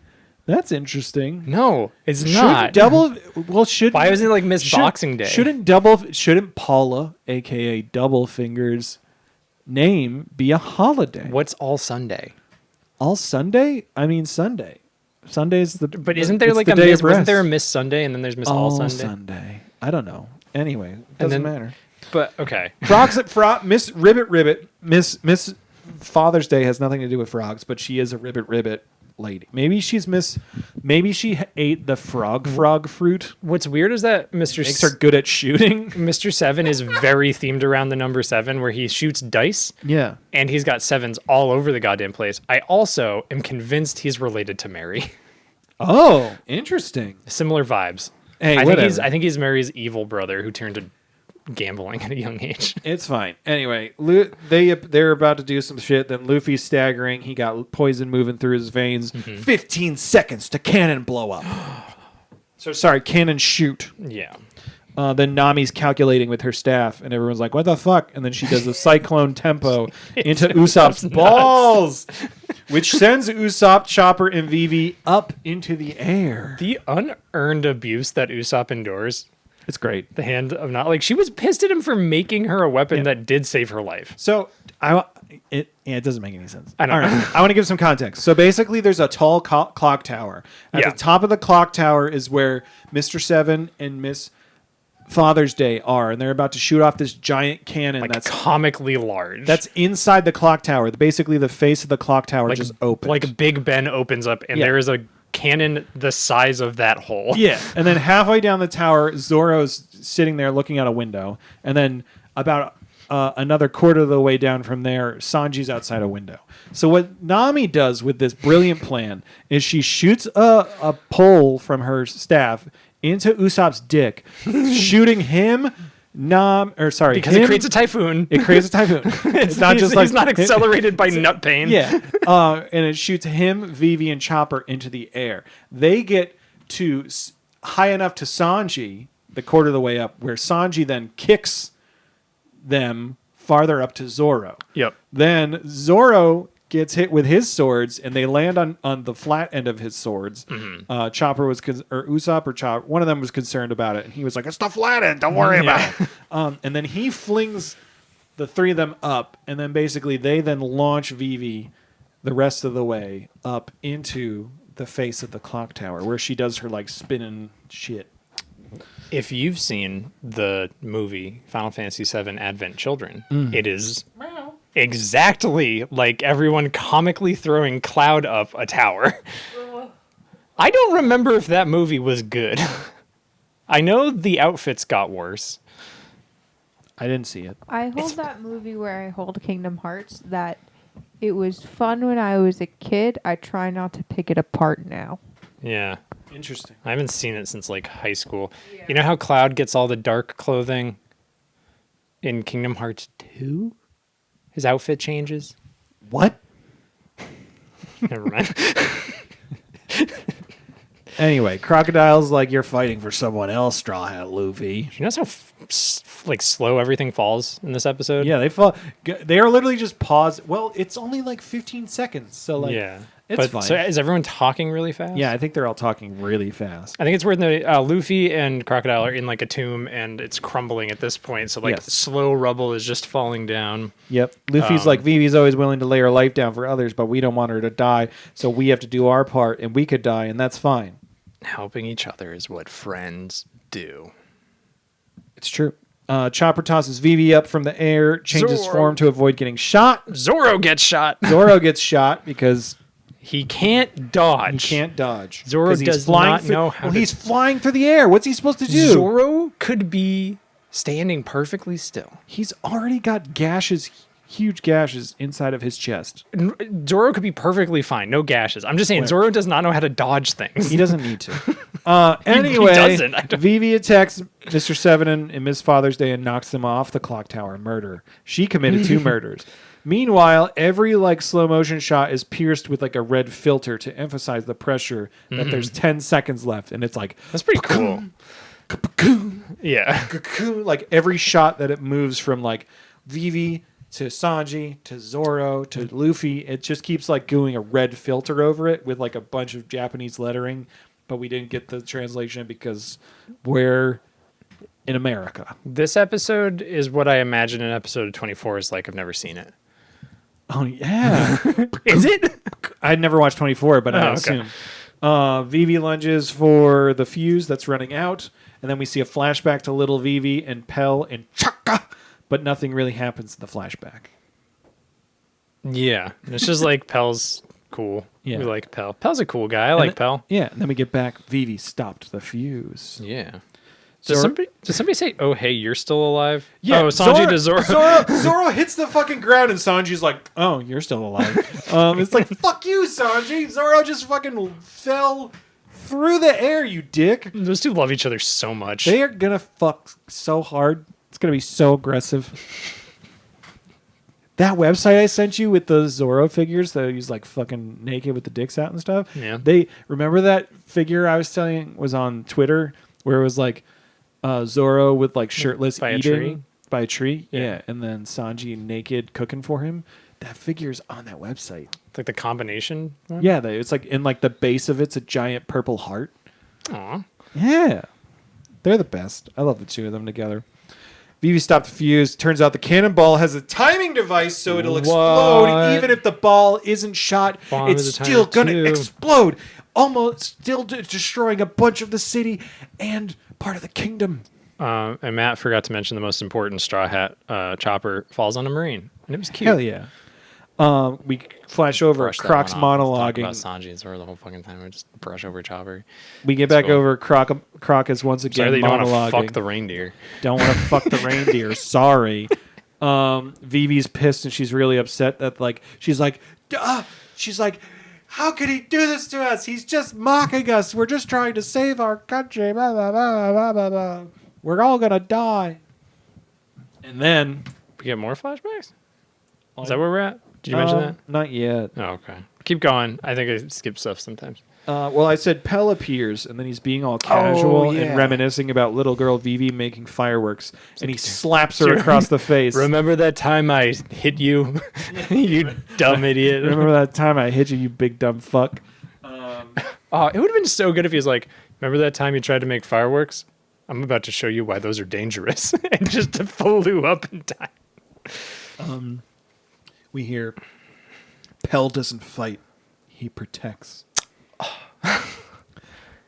That's interesting. No, it's not. Why isn't it like Miss Boxing Day? Shouldn't Paula, aka Doublefinger's name, be a holiday? What's All Sunday? All Sunday? I mean Sunday. Sunday's the. But isn't there like a Miss? Wasn't there a Miss Sunday and then there's Miss All Sunday? Sunday. I don't know. Anyway, doesn't matter. But okay. Frogs at Miss Ribbit. Miss Father's Day has nothing to do with frogs, but she is a Ribbit lady. Maybe she ate the frog fruit. What's weird is that makes her good at shooting. Mr. 7 is very themed around the number 7, where he shoots dice. Yeah. And he's got 7s all over the goddamn place. I also am convinced he's related to Mary. Oh, interesting. Similar vibes. Hey, I think he's Mary's evil brother who turned to gambling at a young age. It's fine. Anyway, they're about to do some shit. Then Luffy's staggering. He got poison moving through his veins. 15 seconds to cannon blow up. Cannon shoot. Yeah. Then Nami's calculating with her staff, and everyone's like, "What the fuck?" And then she does a cyclone tempo into Usopp's balls, which sends Usopp, Chopper, and Vivi up into the air. The unearned abuse that Usopp endures. It's great. The hand of not like she was pissed at him for making her a weapon that did save her life. So it doesn't make any sense. I don't know. I want to give some context. So basically, there's a tall clock tower. At the top of the clock tower is where Mr. 7 and Miss Father's Day are, and they're about to shoot off this giant cannon that's comically large. That's inside the clock tower. Basically, the face of the clock tower just opens. Like Big Ben opens up, and there is a cannon the size of that hole. Yeah, and then halfway down the tower, Zoro's sitting there looking out a window, and then about another quarter of the way down from there, Sanji's outside a window. So what Nami does with this brilliant plan is she shoots a pole from her staff into Usopp's dick, shooting him. Because it creates a typhoon. It creates a typhoon. It's not just like he's not accelerated by nut pain. Yeah, and it shoots him, Vivi, and Chopper into the air. They get to high enough to Sanji, the quarter of the way up, where Sanji then kicks them farther up to Zoro. Yep. Then Zoro gets hit with his swords, and they land on the flat end of his swords. Chopper was, or Usopp or Chopper, one of them was concerned about it, and he was like, "It's the flat end. Don't worry about it." And then he flings the three of them up, and then basically they then launch Vivi the rest of the way up into the face of the clock tower, where she does her like spinning shit. If you've seen the movie Final Fantasy VII Advent Children, it is exactly like everyone comically throwing Cloud up a tower. I don't remember if that movie was good. I know the outfits got worse. I didn't see it. I hold that movie where I hold Kingdom Hearts, that it was fun when I was a kid. I try not to pick it apart now. Yeah. Interesting. I haven't seen it since like high school. Yeah. You know how Cloud gets all the dark clothing in Kingdom Hearts 2? His outfit changes. What? Never mind. Anyway, Crocodile's like, "You're fighting for someone else, Straw Hat Luffy." You notice how slow everything falls in this episode? Yeah, they fall. They are literally just paused. Well, it's only like 15 seconds, so like, it's fine. So is everyone talking really fast? Yeah, I think they're all talking really fast. I think it's weird that Luffy and Crocodile are in like a tomb, and it's crumbling at this point. So like slow rubble is just falling down. Yep. Luffy's like, "Vivi's always willing to lay her life down for others, but we don't want her to die, so we have to do our part, and we could die, and that's fine." Helping each other is what friends do. It's true. Chopper tosses Vivi up from the air, changes form to avoid getting shot. Zoro gets shot. Zoro gets shot because he can't dodge. He can't dodge. Zoro does not know how he's flying through the air. What's he supposed to do? Zoro could be standing perfectly still. He's already got gashes, huge gashes inside of his chest. Zoro could be perfectly fine. No gashes. I'm just saying, Zoro does not know how to dodge things. He doesn't need to. Anyway, Vivi attacks Mr. Seven and Miss Father's Day and knocks them off the clock tower. Murder. She committed 2 murders. Meanwhile, every slow motion shot is pierced with a red filter to emphasize the pressure that there's 10 seconds left, and it's that's pretty cool. Yeah. Every shot that it moves from Vivi to Sanji to Zoro to Luffy, it just keeps going a red filter over it with a bunch of Japanese lettering, but we didn't get the translation because we're in America. This episode is what I imagine an episode of 24 is like. I've never seen it. Oh yeah. Is it? I'd never watched 24, but I assume. Vivi lunges for the fuse that's running out, and then we see a flashback to little Vivi and Pell and Chaka, but nothing really happens in the flashback. Yeah. It's just Pell's cool. Yeah. We like Pell. Pell's a cool guy. I like Pell. Yeah, and then we get back. Vivi stopped the fuse. Yeah. Does somebody say, "Oh, hey, you're still alive"? Yeah. Oh, Sanji to Zoro. Zoro hits the fucking ground, and Sanji's like, "Oh, you're still alive." It's fuck you, Sanji. Zoro just fucking fell through the air, you dick. Those two love each other so much. They are gonna fuck so hard. It's gonna be so aggressive. That website I sent you with the Zoro figures that he's fucking naked with the dicks out and stuff. Yeah. They remember that figure I was telling was on Twitter where it was Zoro with shirtless by eating a tree? by a tree. Yeah. And then Sanji naked cooking for him. That figure's on that website. The combination one? Yeah, it's in the base of it's a giant purple heart. Aw. Yeah. They're the best. I love the two of them together. Vivi stopped the fuse. Turns out the cannonball has a timing device, so it'll explode even if the ball isn't shot. It's still going to explode, almost still destroying a bunch of the city and part of the kingdom. And Matt forgot to mention the most important Straw Hat. Chopper falls on a Marine, and it was cute. Hell yeah. We flash over Croc's monologuing. Talk about Sanji and Zoro the whole fucking time. We just brush over Chopper. We get back over Croc is once again monologuing. Don't want to fuck the reindeer. Sorry. Vivi's pissed and she's really upset that she's like, how could he do this to us? He's just mocking us. We're just trying to save our country. Blah, blah, blah, blah, blah, blah. We're all gonna die. And then we get more flashbacks. Is that where we're at? Did you mention that? Not yet. Oh, okay. Keep going. I think I skip stuff sometimes. Well, I said Pell appears, and then he's being all casual and reminiscing about little girl Vivi making fireworks, and he slaps her across the face. Remember that time I hit you, you dumb idiot? Remember that time I hit you, you big dumb fuck? It would have been so good if he was like, remember that time you tried to make fireworks? I'm about to show you why those are dangerous. And just to flew up in time. We hear, Pell doesn't fight, he protects.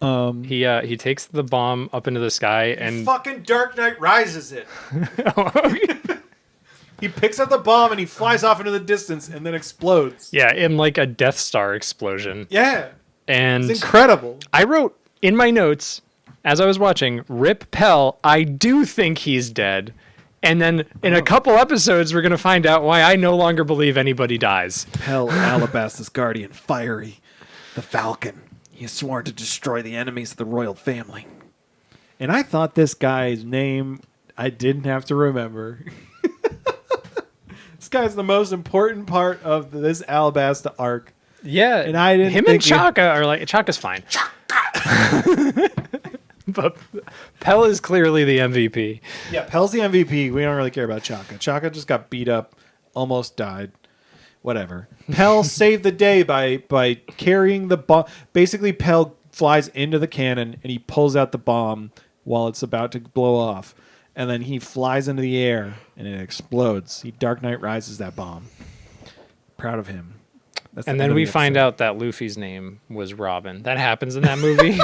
He takes the bomb up into the sky and fucking Dark Knight Rises it. He picks up the bomb and he flies off into the distance and then explodes. Yeah, in a Death Star explosion. Yeah. And it's incredible. I wrote in my notes as I was watching, Rip Pell, I do think he's dead. And then in a couple episodes, we're going to find out why I no longer believe anybody dies. Pell, Alabasta's guardian, fiery, the Falcon. He has sworn to destroy the enemies of the royal family. And I thought this guy's name I didn't have to remember. This guy's the most important part of this Alabasta arc. Yeah. And I didn't Him and Chaka are Chaka's fine. Chaka! But Pell is clearly the MVP. Yeah, Pell's the MVP. We don't really care about Chaka. Chaka just got beat up, almost died. Whatever. Pell saved the day by carrying the bomb. Basically, Pell flies into the cannon and he pulls out the bomb while it's about to blow off. And then he flies into the air and it explodes. He Dark Knight Rises that bomb. Proud of him. And then we find out that Luffy's name was Robin. That happens in that movie.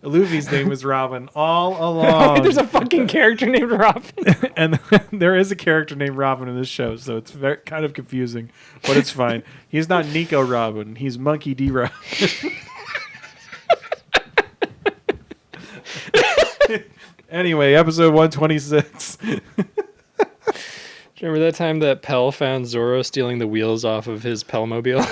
Luffy's name was Robin all along. There's a fucking character named Robin. And there is a character named Robin in this show, so it's kind of confusing, but it's fine. He's not Nico Robin. He's Monkey D. Robin. Anyway, episode 126. Remember that time that Pell found Zoro stealing the wheels off of his Pellmobile?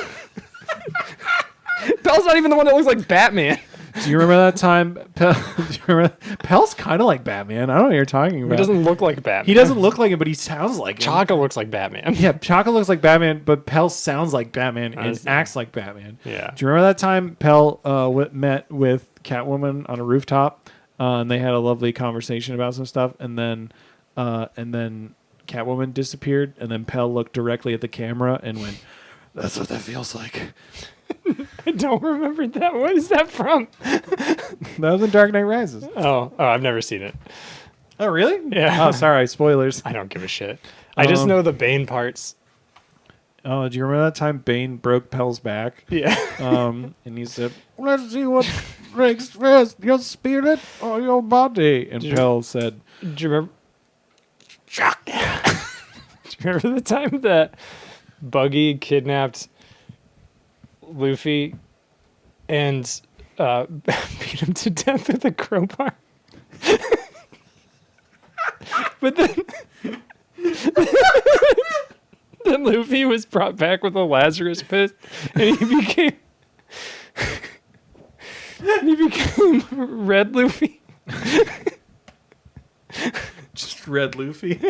Pell's not even the one that looks like Batman. Do you remember that time? Pell's kind of like Batman. I don't know what you're talking about. He doesn't look like Batman. He doesn't look like him, but he sounds like him. Chaka looks like Batman. Yeah, Chaka looks like Batman, but Pell sounds like Batman and acts like Batman. Yeah. Do you remember that time Pell met with Catwoman on a rooftop, and they had a lovely conversation about some stuff, and then Catwoman disappeared, and then Pell looked directly at the camera and went, "That's what that feels like." I don't remember that. What is that from? That was in Dark Knight Rises. Oh, I've never seen it. Oh, really? Yeah. Oh, sorry. Spoilers. I don't give a shit. I just know the Bane parts. Oh, do you remember that time Bane broke Pell's back? Yeah. And he said, "Let's see what breaks first, your spirit or your body." And Pell said, Do you remember? Do you remember the time that Buggy kidnapped Luffy and beat him to death with a crowbar? But then Luffy was brought back with a Lazarus pit, and he became Red Luffy. Just Red Luffy.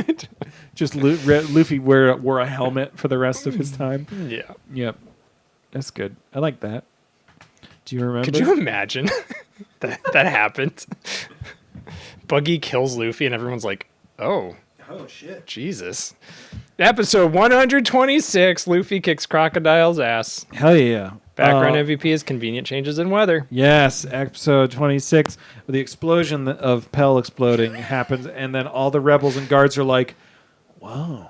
Just Red Luffy wore a helmet for the rest of his time. Yeah. Yep. That's good. I like that. Do you remember? Could you imagine that happened? Buggy kills Luffy and everyone's like, oh shit. Jesus. Episode 126, Luffy kicks Crocodile's ass. Hell yeah. Background MVP is convenient changes in weather. Yes, episode 26. The explosion of Pell exploding happens, and then all the rebels and guards are like, whoa.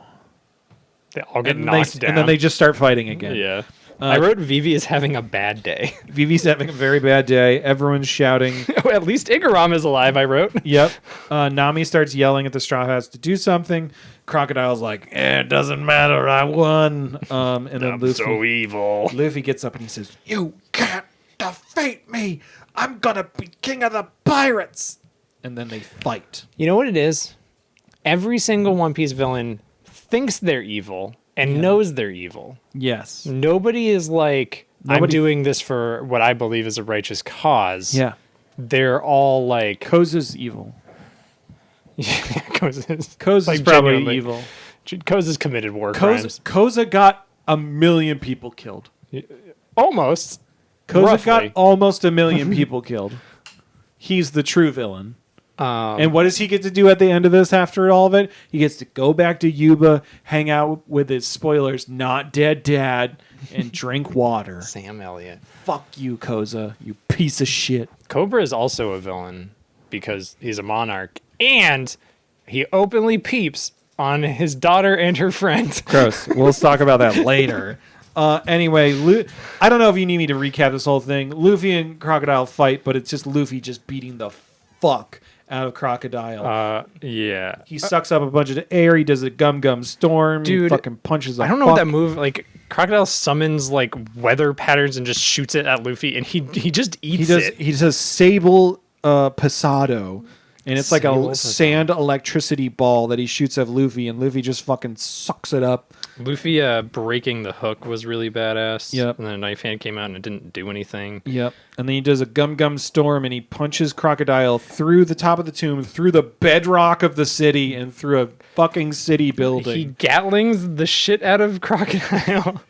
They all get and knocked down. And then they just start fighting again. Yeah. I wrote Vivi is having a bad day. Vivi's having a very bad day. Everyone's shouting. Oh, at least Igara's alive, I wrote. Yep. Nami starts yelling at the Straw Hats to do something. Crocodile's like, it doesn't matter, I won. And then I'm so evil. Luffy gets up and he says, "You can't defeat me. I'm going to be king of the pirates." And then they fight. You know what it is? Every single One Piece villain thinks they're evil and knows they're evil. Yes. Nobody is like, I'm doing this for what I believe is a righteous cause. Yeah. They're all like... Koza's evil. Yeah, Koza's Probably genuinely evil. Koza's committed war crimes. Koza got 1 million people killed. Almost. Koza Roughly. got almost 1 million people killed. He's the true villain. And what does he get to do at the end of this after all of it? He gets to go back to Yuba, hang out with his spoilers, not dead dad, and drink water. Sam Elliott. Fuck you, Koza, you piece of shit. Cobra is also a villain because he's a monarch. And he openly peeps on his daughter and her friend. Gross. We'll talk about that later. Anyway, I don't know if you need me to recap this whole thing. Luffy and Crocodile fight, but it's just Luffy just beating the fuck out of Crocodile. Yeah. He sucks up a bunch of air. He does a gum storm. Dude, he fucking punches. I don't know what that move. Like Crocodile summons like weather patterns and just shoots it at Luffy, and he just eats it. He does Sable Pasado. And it's like a sand electricity ball that he shoots at Luffy, and Luffy just fucking sucks it up. Luffy breaking the hook was really badass. Yep. And then a knife hand came out and it didn't do anything. Yep. And then he does a gum storm, and he punches Crocodile through the top of the tomb, through the bedrock of the city, and through a fucking city building. He Gatlings the shit out of Crocodile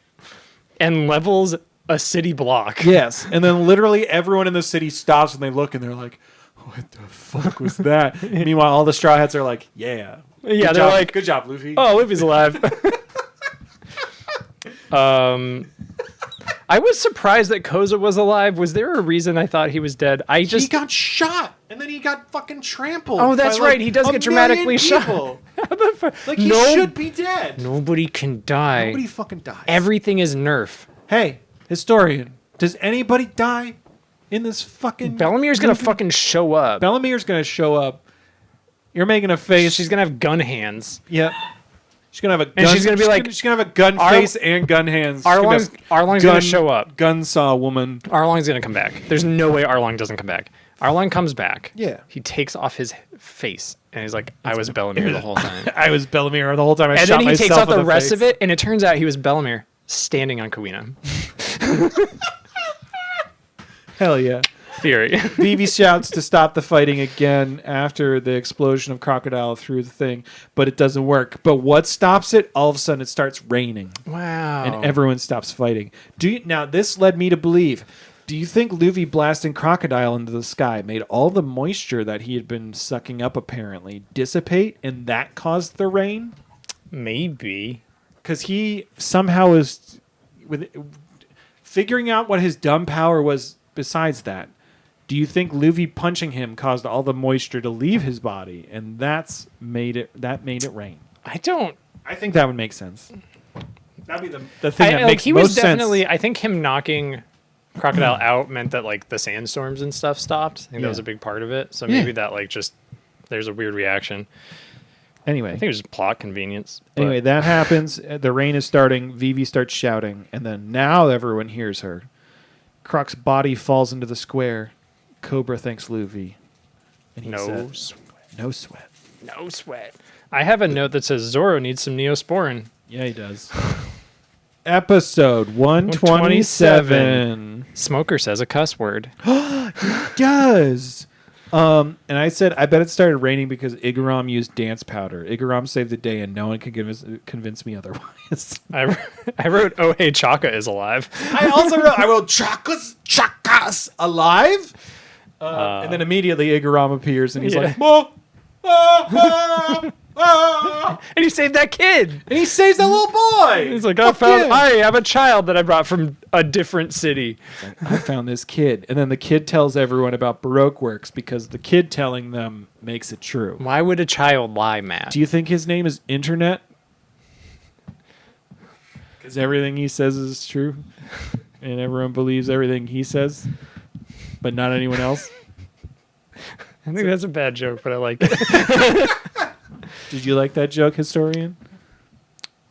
and levels a city block. Yes. And then literally everyone in the city stops and they look and they're like, what the fuck was that? Meanwhile, all the Straw Hats are like, yeah. Yeah, they're like, good job, Luffy. Oh, Luffy's alive. I was surprised that Koza was alive. Was there a reason I thought he was dead? He got shot, and then he got fucking trampled. Oh, that's by, right. He does get dramatically shot. Like, he should be dead. Nobody can die. Nobody fucking dies. Everything is nerf. Hey, historian, does anybody die in this fucking... Bellemir's going to fucking show up. Bellemir's going to show up. You're making a face. She's going to have gun hands. Yep. She's going to have a gun... And she's going to be like... She's going to have a gun face and gun hands. Arlong's going to show up. Gun saw woman. Arlong's going to come back. There's no way Arlong doesn't come back. Arlong comes back. Yeah. He takes off his face. And he's like, I was Bellemir the whole time. I was Bellemir the whole time. I and shot then he takes myself off in the rest face. of it, and it turns out he was Bellemir standing on Kawina. Hell yeah. Theory. Vivi shouts to stop the fighting again after the explosion of crocodile through the thing, but it doesn't work. But what stops it? All of a sudden, it starts raining. Wow. And everyone stops fighting. Now, this led me to believe, do you think Luffy blasting crocodile into the sky made all the moisture that he had been sucking up apparently dissipate, and that caused the rain? Maybe. Because he somehow was figuring out what his dumb power was besides that. Do you think Luffy punching him caused all the moisture to leave his body, and that made it rain? I don't. I think that would make sense. That'd be the thing that makes he most was sense. definitely. I think him knocking crocodile out meant that like the sandstorms and stuff stopped. I think that was a big part of it. So maybe that like just there's a weird reaction. Anyway, I think it was just plot convenience. Anyway, that happens. The rain is starting. Vivi starts shouting, and then now everyone hears her. Croc's body falls into the square. Cobra thanks Luffy. And he said, no sweat. No sweat. I have a note that says Zoro needs some Neosporin. Yeah, he does. Episode 127. Smoker says a cuss word. He does. And I said, I bet it started raining because Igaram used dance powder. Igaram saved the day, and no one can convince me otherwise. I wrote, oh, hey, Chaka is alive. I wrote Chaka's alive. And then immediately Igaram appears, and he's like, And he saved that kid. and he saves that little boy. He's like, Fuck yeah. I have a child that I brought from a different city. I found this kid. And then the kid tells everyone about Baroque Works because the kid telling them makes it true. Why would a child lie, Matt? Do you think his name is Internet? Because everything he says is true. And everyone believes everything he says, but not anyone else. I think that's a bad joke, but I like it. Did you like that joke, historian?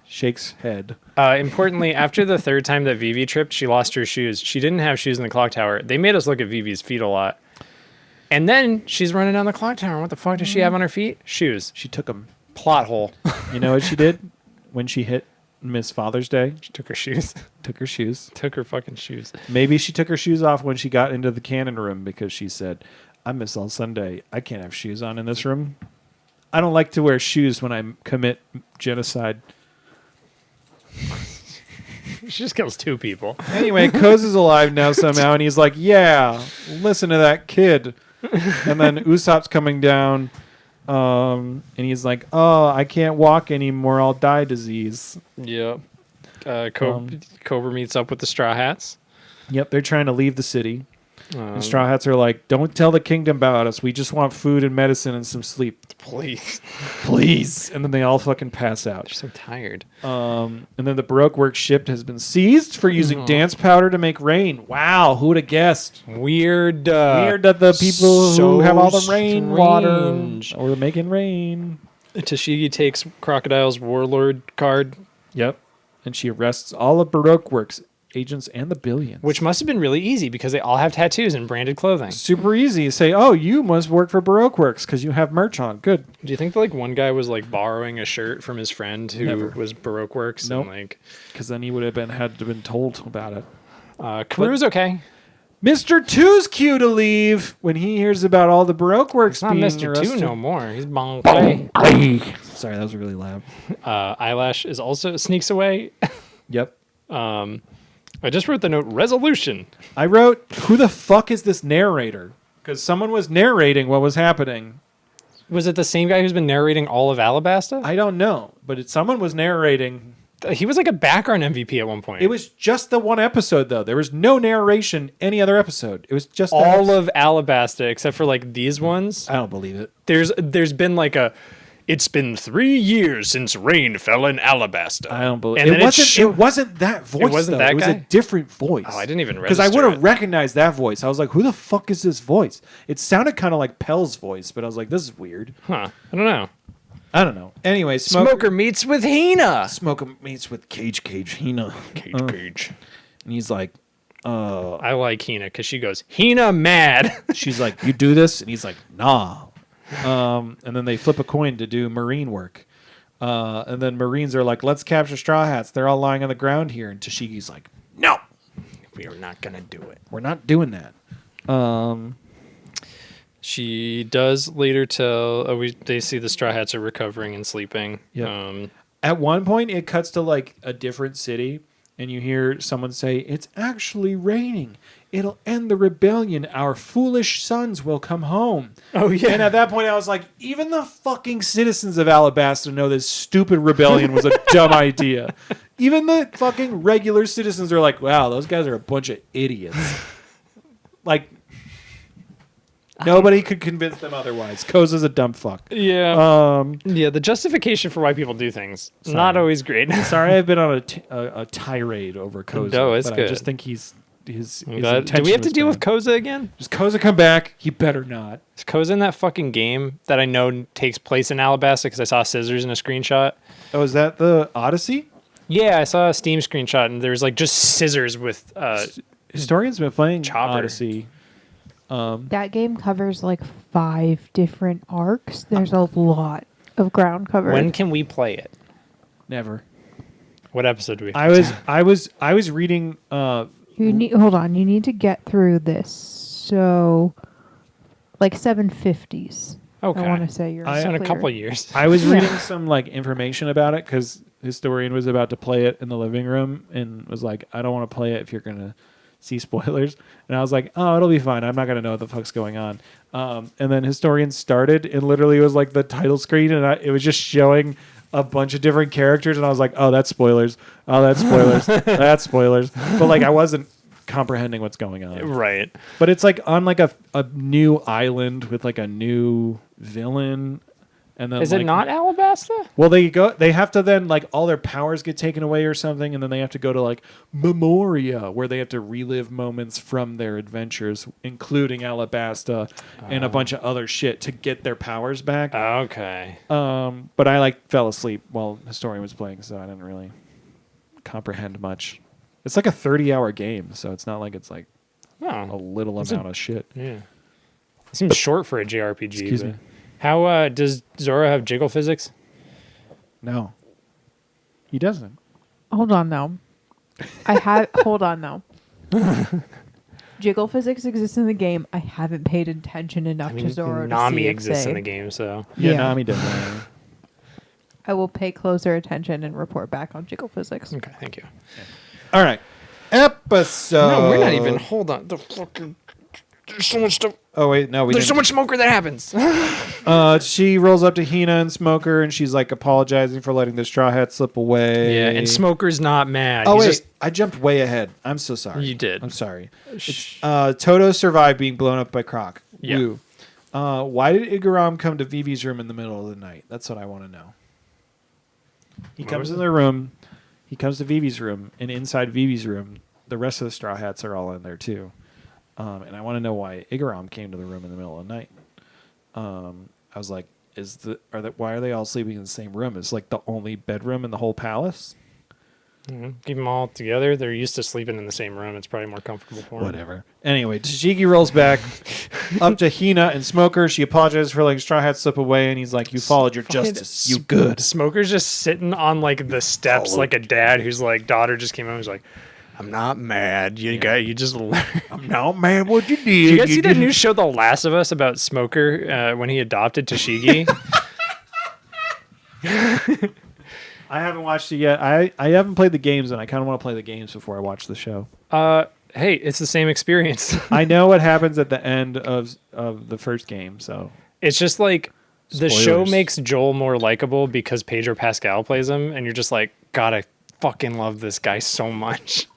Shakes head. Importantly, after the third time that Vivi tripped, she lost her shoes. She didn't have shoes in the clock tower. They made us look at Vivi's feet a lot. And then she's running down the clock tower. What the fuck does she have on her feet? Shoes. She took them. Plot hole. You know what she did when she hit Miss Father's Day? She took her shoes. Took her shoes. Took her fucking shoes. Maybe she took her shoes off when she got into the cannon room because she said, I miss all Sunday. I can't have shoes on in this room. I don't like to wear shoes when I commit genocide. She just kills two people. Anyway, Koz is alive now somehow, and he's like, yeah, listen to that kid. And then Usopp's coming down, and he's like, oh, I can't walk anymore. I'll die disease. Yep. Cobra meets up with the Straw Hats. Yep, they're trying to leave the city. And Straw Hats are like, don't tell the kingdom about us. We just want food and medicine and some sleep. Please. Please. And then they all fucking pass out. They're so tired. And then the Baroque Works ship has been seized for using dance powder to make rain. Wow, who would have guessed? Weird. Weird that the people who have all the rainwater strange. are making rain. Tashigi takes Crocodile's warlord card. Yep. And she arrests all of Baroque Works agents and the Billions. Which must have been really easy because they all have tattoos and branded clothing. Super easy. Say, oh, you must work for Baroque Works because you have merch on. Good. Do you think that like one guy was like borrowing a shirt from his friend who was Baroque Works? Nope. And, like, because then he would have had to been told about it. Karu's okay. Mr. Two's cue to leave when he hears about all the Baroque Works It's not being Mr. arrested. 2 no more. He's Bonkai. Sorry, that was really loud. Eyelash is also sneaks away. Yep. I just wrote the note resolution. I wrote, who the fuck is this narrator? Because someone was narrating what was happening. Was it the same guy who's been narrating all of Alabasta? I don't know, but someone was narrating. He was like a background MVP at one point. It was just the one episode, though. There was no narration any other episode. It was just all of Alabasta except for like these ones. I don't believe it. There's been like a it's been 3 years since rain fell in Alabasta. I don't believe and it. It wasn't that voice. wasn't though. that It was guy? a different voice. Oh, I didn't even because I register would have it. recognized that voice. I was like, "Who the fuck is this voice?" It sounded kind of like Pell's voice, but I was like, "This is weird." Huh. I don't know. I don't know. Anyway, Smoker meets with Hina. Smoker meets with Cage Hina. Cage. And he's like, I like Hina because she goes, Hina mad. she's like, "You do this?" And he's like, "Nah." And then they flip a coin to do marine work. And then Marines are like, "Let's capture Straw Hats. They're all lying on the ground here." And Tashigi's like, "No, We are not going to do it. we're not doing that." She does later tell, they see the Straw Hats are recovering and sleeping. Yep. At one point, it cuts to like a different city, and you hear someone say, "It's actually raining. It'll end the rebellion. Our foolish sons will come home." Oh, yeah. And at that point, I was like, even the fucking citizens of Alabasta know this stupid rebellion was a dumb idea. Even the fucking regular citizens are like, "Wow, those guys are a bunch of idiots." Like, nobody could convince them otherwise. Koza's a dumb fuck. Yeah. Yeah, the justification for why people do things, not always great. Sorry, I've been on a tirade over Koza. No, it's but good. I just think his Do intention we have to was deal with bad. Koza again? Does Koza come back? He better not. Is Koza in that fucking game that I know takes place in Alabasta because I saw scissors in a screenshot? Oh, is that the Odyssey? Yeah, I saw a Steam screenshot and there's like just scissors with Historian's been playing Chopper. Odyssey. That game covers like 5 different arcs. There's a lot of ground covered. When can we play it? Never. What episode do we? I was reading. Hold on. You need to get through this. So, like 750s. Okay. I want to say you're. It's in a clear. couple of years. I was reading some like information about it because Historian was about to play it in the living room and was like, "I don't want to play it if you're gonna see spoilers." And I was like, "Oh, it'll be fine. I'm not gonna know what the fuck's going on." And then Historian started and literally it was like the title screen and it was just showing a bunch of different characters and I was like, "Oh, that's spoilers. Oh, that's spoilers. That's spoilers." But like I wasn't comprehending what's going on. Right. But it's like on like a new island with like a new villain. And then Is it like, not Alabasta? Well, they have to then like all their powers get taken away or something, and then they have to go to like Memoria, where they have to relive moments from their adventures, including Alabasta and a bunch of other shit to get their powers back. Okay. But I like fell asleep while Historian was playing, so I didn't really comprehend much. It's like a 30-hour game, so it's not like it's like a Oh, little amount of shit. yeah. It seems short for a JRPG. Excuse but- me. How does Zora have jiggle physics? No, he doesn't. Hold on though. Hold on though. Jiggle physics exists in the game. I haven't paid attention enough I mean, to Zoro to see Nami it exists say. in the game, so Yeah, Yeah. Nami doesn't. I will pay closer attention and report back on jiggle physics. okay. Thank you. All right, episode. No, we're not even. Hold on. The fucking. There's so much stuff. Oh wait, no, we There's so didn't. much smoker that happens. She rolls up to Hina and Smoker, and she's like apologizing for letting the Straw Hat slip away. Yeah, and Smoker's not mad. Oh He's wait, just- I jumped way ahead. I'm so sorry. You did. I'm sorry. Toto survived being blown up by Croc. Yeah. Woo. Why did Igaram come to Vivi's room in the middle of the night? That's what I want to know. He What comes was in it? their room. He comes to Vivi's room, and inside Vivi's room, the rest of the Straw Hats are all in there too. And I want to know why Igaram came to the room in the middle of the night. I was like, why are they all sleeping in the same room? It's like the only bedroom in the whole palace. Keep them all together. They're used to sleeping in the same room. It's probably more comfortable for them. Whatever. Anyway, Tashigi rolls back up to Hina and Smoker. She apologizes for letting Straw Hat slip away, and he's like, "You followed your justice. You good." Smoker's just sitting on like the steps like a dad who's like, daughter just came home. He's like, I'm not mad. You just. I'm not mad what you did. Did you guys see that didn't- new show, The Last of Us, about Smoker when he adopted Tashigi? I haven't watched it yet. I haven't played the games, and I kind of want to play the games before I watch the show. Hey, it's the same experience. I know what happens at the end of the first game, so It's just like the show Spoilers. makes Joel more likable because Pedro Pascal plays him, and you're just like, God, I fucking love this guy so much.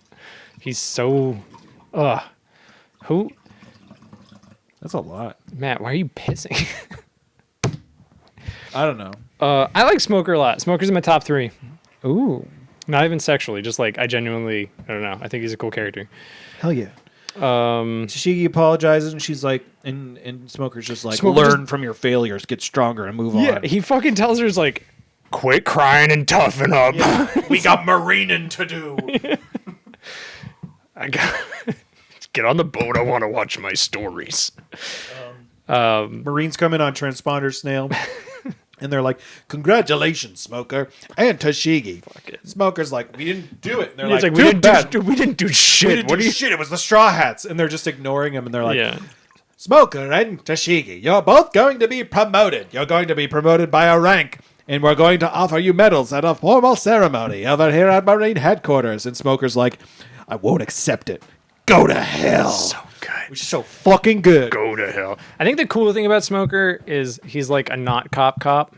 He's so, who, that's a lot. Matt? Why are you pissing? I don't know. I like Smoker a lot. Smoker's in my top 3. Ooh. Not even sexually, just like I genuinely, I don't know. I think he's a cool character. Hell yeah. Tashigi apologizes and she's like, and Smoker's just like, learn from your failures, get stronger, and move on. Yeah, he fucking tells her, like, quit crying and toughen up. Yeah. We got marining to do. I got get on the boat. I want to watch my stories. Marines come in on transponder snail. And they're like, congratulations, Smoker and Tashigi. Smoker's like, we didn't do it. And they're like, we didn't do shit. We didn't do shit. It was the Straw Hats. And they're just ignoring him. And they're like, Smoker and Tashigi, you're both going to be promoted. You're going to be promoted by a rank. And we're going to offer you medals at a formal ceremony over here at Marine headquarters. And Smoker's like, I won't accept it. Go to hell. So good. Which is so fucking good. Go to hell. I think the cool thing about Smoker is he's like a not cop.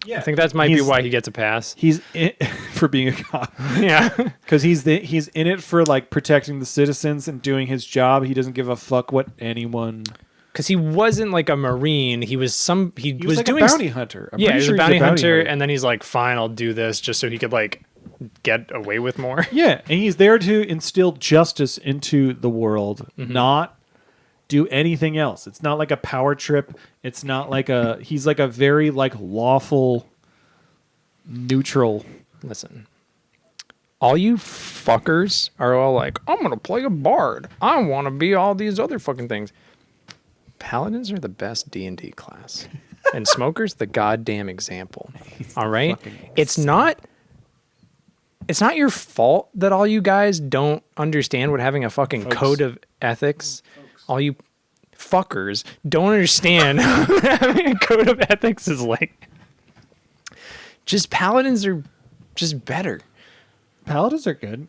Yeah. I think that might be why he gets a pass. He's in for being a cop. Yeah. Because he's in it for like protecting the citizens and doing his job. He doesn't give a fuck what anyone. Because he wasn't like a Marine. He was like doing a bounty hunter. He was a bounty hunter, and then he's like, fine, I'll do this just so he could like get away with more. Yeah, and he's there to instill justice into the world, not do anything else. It's not like a power trip. It's not like he's like a very like lawful, neutral. Listen, all you fuckers are all like, I'm going to play a bard. I want to be all these other fucking things. Paladins are the best D&D class. And Smoker's the goddamn example. All right? It's not your fault that all you guys don't understand what having a fucking code of ethics. All you fuckers don't understand what having a code of ethics is like. Just paladins are just better. Paladins are good.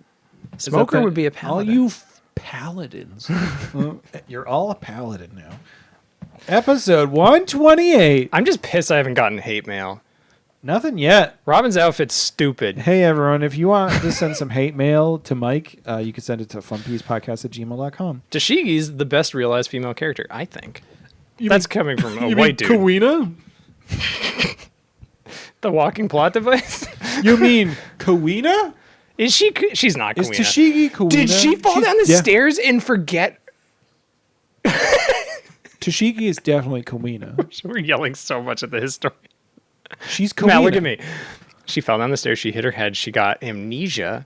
Smoker would be a paladin. All you paladins. You're all a paladin now. Episode 128. I'm just pissed I haven't gotten hate mail. Nothing yet. Robin's outfit's stupid. Hey, everyone. If you want to send some hate mail to Mike, you can send it to funpiecepodcast@gmail.com. Tashigi's the best realized female character, I think. That's coming from a white dude. Kawina? The walking plot device? You mean Kawina? Is she? She's not Kawina. Is Tashigi Kawina? Did she fall down the stairs and forget? Tashigi is definitely Kawina. We're yelling so much at the historian. She's Kawina. Matt, look at me. She fell down the stairs. She hit her head. She got amnesia.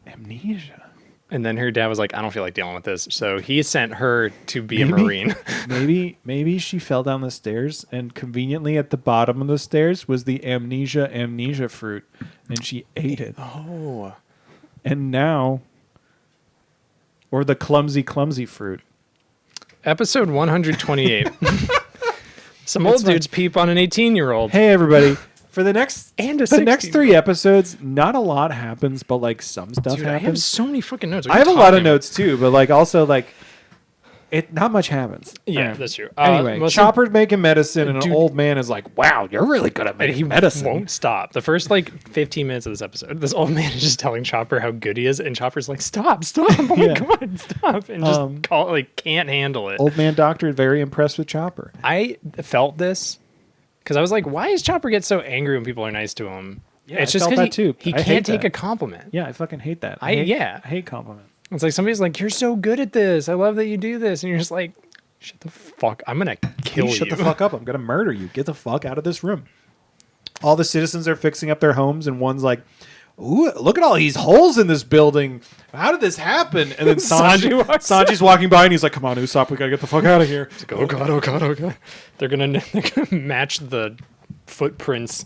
And then her dad was like, I don't feel like dealing with this. So he sent her to be a Marine. maybe she fell down the stairs, and conveniently at the bottom of the stairs was the amnesia fruit, and she ate it. Oh. And now, or the clumsy fruit. Episode 128. Some old dudes peep on an 18-year-old. Hey, everybody. For the next 3 episodes, not a lot happens, but like some stuff happens. I have so many fucking notes. I have a lot of notes too, but like also like not much happens. Yeah, that's true. Anyway, Chopper's making medicine, and an old man is like, "Wow, you're really good at making medicine." He won't stop. The first like 15 minutes of this episode, this old man is just telling Chopper how good he is, and Chopper's like, "Stop! Oh my god, stop!" And just can't handle it. Old man doctor is very impressed with Chopper. I felt this because I was like, "Why does Chopper get so angry when people are nice to him?" Yeah, it's just because he can't take a compliment. Yeah, I fucking hate that. I hate compliments. It's like somebody's like, "You're so good at this. I love that you do this," and you're just like, "Shut the fuck! I'm gonna kill you. Shut the fuck up! I'm gonna murder you. Get the fuck out of this room." All the citizens are fixing up their homes, and one's like, "Ooh, look at all these holes in this building. How did this happen?" And then Sanji's walking by, and he's like, "Come on, Usopp, we gotta get the fuck out of here." Like, oh god! They're gonna match the footprints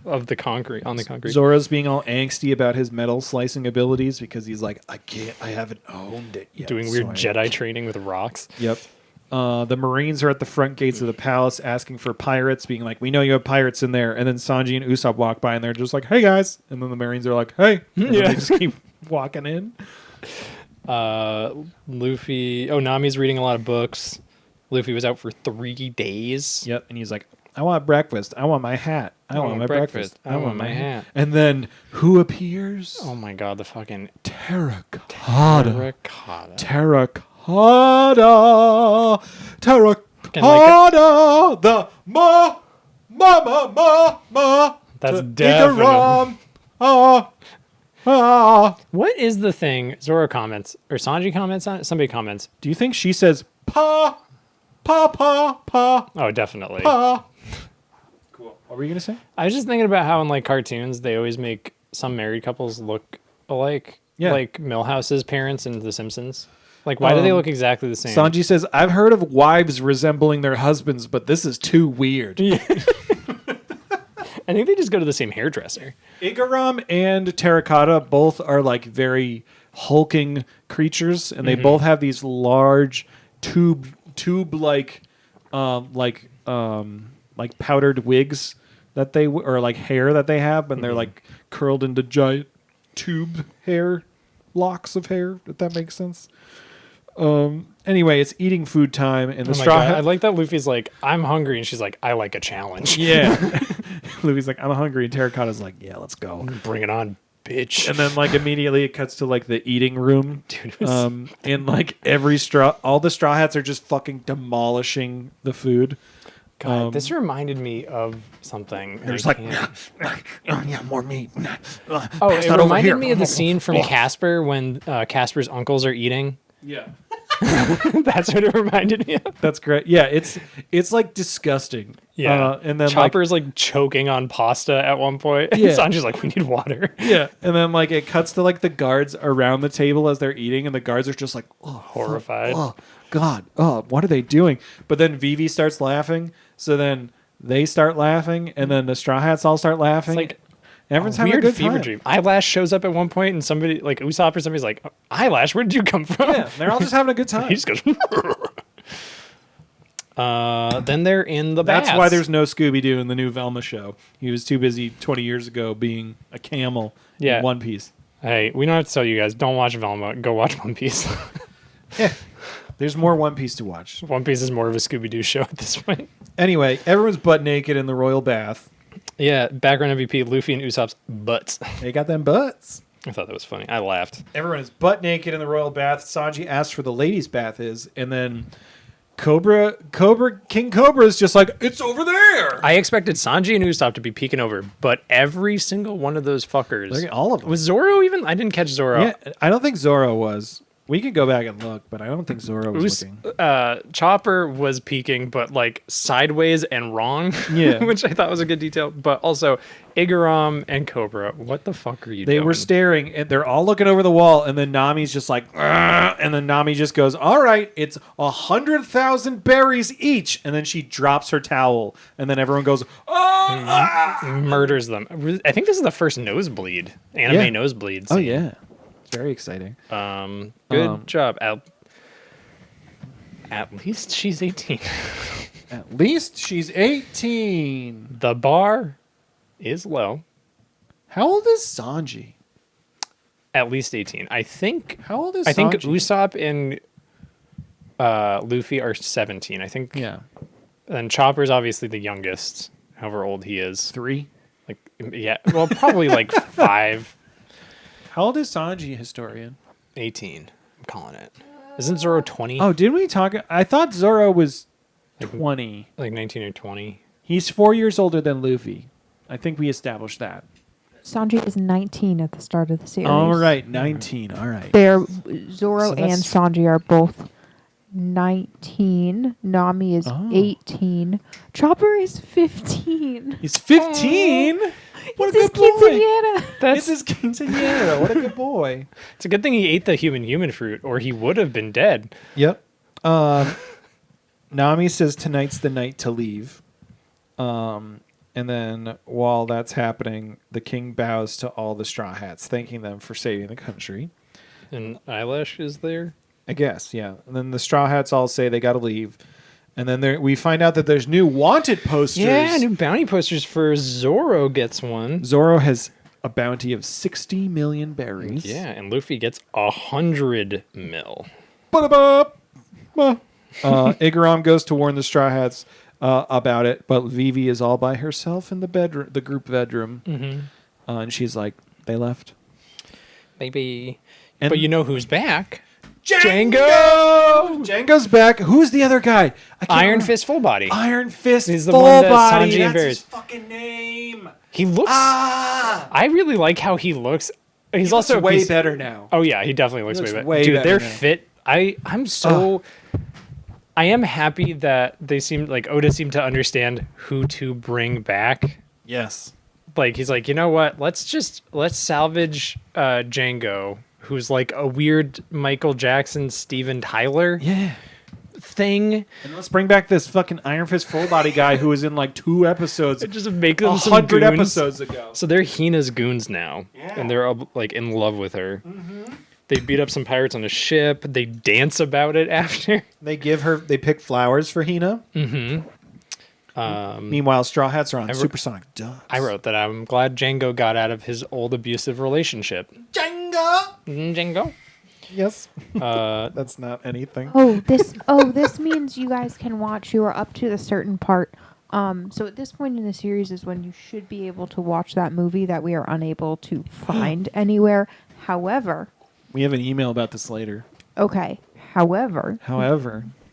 of the concrete on the concrete. Zora's being all angsty about his metal slicing abilities because he's like, I haven't owned it yet. Doing weird Jedi training with rocks. Yep. The Marines are at the front gates of the palace asking for pirates, being like, we know you have pirates in there. And then Sanji and Usopp walk by and they're just like, hey guys. And then the Marines are like, hey. And they just keep walking in. Nami's reading a lot of books. Luffy was out for 3 days. Yep. And he's like, I want breakfast. I want my hat. I want my breakfast. I want my hat. And then who appears? Oh my god, the fucking Terracotta. Terracotta. That's definitely. What is the thing? Zoro comments or Sanji comments on it? Somebody comments. Do you think she says pa, pa, pa, pa? Oh, definitely. Pa. Cool. What were you gonna say? I was just thinking about how in like cartoons they always make some married couples look alike. Yeah. Like Milhouse's parents in The Simpsons. Like, why do they look exactly the same? Sanji says, "I've heard of wives resembling their husbands, but this is too weird." Yeah. I think they just go to the same hairdresser. Igaram and Terracotta both are like very hulking creatures, and they both have these large tube like powdered wigs that they or like hair that they have, and they're like curled into giant tube hair locks of hair. If that makes sense. Anyway, it's eating food time, and the straw hat. I like that Luffy's like, I'm hungry, and she's like, I like a challenge. Yeah. Luffy's like, I'm hungry, and Terracotta's like, yeah, let's go. Bring it on, bitch. And then like immediately it cuts to like the eating room. Dude, and like all the straw hats are just fucking demolishing the food. God, this reminded me of something. There's like, oh yeah, more meat. It reminded me of the scene from Casper when Casper's uncles are eating. Yeah. That's what it reminded me of. That's great. Yeah, it's like disgusting. Yeah. And then Chopper's like choking on pasta at one point. Yeah. Sanji's like, we need water. Yeah. And then like it cuts to like the guards around the table as they're eating, and the guards are just like, oh, horrified. Oh God. Oh, what are they doing? But then Vivi starts laughing. So then they start laughing, and then the Straw Hats all start laughing. It's like everyone's having a weird good fever time. dream. Eyelash shows up at one point, and somebody like Usopp or somebody's like, Eyelash, where did you come from? Yeah, they're all just having a good time. He just goes. Then they're in the baths. That's why there's no Scooby-Doo in the new Velma show. He was too busy 20 years ago being a camel in One Piece. Hey, we don't have to tell you guys, don't watch Velma. Go watch One Piece. Yeah. There's more One Piece to watch. One Piece is more of a Scooby-Doo show at this point. Anyway, everyone's butt naked in the royal bath. Yeah, background MVP, Luffy and Usopp's butts. They got them butts. I thought that was funny. I laughed. Everyone is butt naked in the royal bath. Sanji asks where the ladies' bath is, and then King Cobra is just like, it's over there. I expected Sanji and Usopp to be peeking over, but every single one of those fuckers. Look at all of them. Was Zoro even? I didn't catch Zoro. Yeah, I don't think Zoro was. We could go back and look, but I don't think Zoro was looking. Chopper was peeking, but like sideways and wrong. Yeah. Which I thought was a good detail. But also, Igaram and Cobra, what the fuck are you doing? They were staring, and they're all looking over the wall, and then Nami's just like, "Argh," and then Nami just goes, all right, it's 100,000 berries each. And then she drops her towel, and then everyone goes, oh! Murders them. I think this is the first nosebleed. Anime nosebleed scene. Oh, yeah. It's very exciting. Good job. At least she's 18. At least she's 18. The bar is low. How old is Sanji? At least 18. I think. How old is Sanji? I think Usopp and Luffy are 17. I think. Yeah. And Chopper's obviously the youngest, however old he is. 3? Like, yeah. Well, probably like 5. How old is Sanji, historian? 18. I'm calling it. Isn't Zoro 20? Oh, didn't we talk? I thought Zoro was 20. Like 19 or 20. He's 4 years older than Luffy. I think we established that. Sanji is 19 at the start of the series. All right, 19. All right. Zoro and Sanji are both 19. Nami is 18. Chopper is 15. He's 15? What a good boy. This is quinceañera. What a good boy. It's a good thing he ate the human fruit, or he would have been dead. Yep. Nami says tonight's the night to leave. And then while that's happening, the king bows to all the Straw Hats, thanking them for saving the country. And Eyelash is there? I guess, yeah. And then the Straw Hats all say they got to leave. And then we find out that there's new wanted posters. Yeah, new bounty posters for Zoro gets one. Zoro has a bounty of 60 million berries. Yeah, and Luffy gets 100 mil. Igaram goes to warn the Straw Hats about it, but Vivi is all by herself in the bedroom, the group bedroom. Mm-hmm. And she's like, they left. Maybe. And but you know who's back? Django! Django's back. Who's the other guy? I can't Iron remember. Fist Full Body. Iron Fist He's the Full one that Body. Sanji That's embarrassed. his fucking name. He looks. I really like how he looks. He's also Looks way better now. Oh yeah, he definitely looks, looks way better. way Dude, better they're now. fit. I'm so. I am happy that they seem like Oda seemed to understand who to bring back. Yes. Like he's like, you know what? Let's salvage Django, who's like a weird Michael Jackson, Steven Tyler Yeah. thing. And let's bring back this fucking Iron Fist Full Body guy who was in like 2 episodes. Just make them 100 some goons. episodes ago. So they're Hina's goons now, Yeah. and they're like in love with her. They beat up some pirates on a ship. They dance about it after. They pick flowers for Hina. Meanwhile, Straw Hats are on supersonic ducks. I wrote that I'm glad Django got out of his old abusive relationship. Django. Yes. That's not anything. This means you guys can watch. You are up to the certain part. So at this point in the series is when you should be able to watch that movie that we are unable to find anywhere. However, We have an email about this later. okay. However,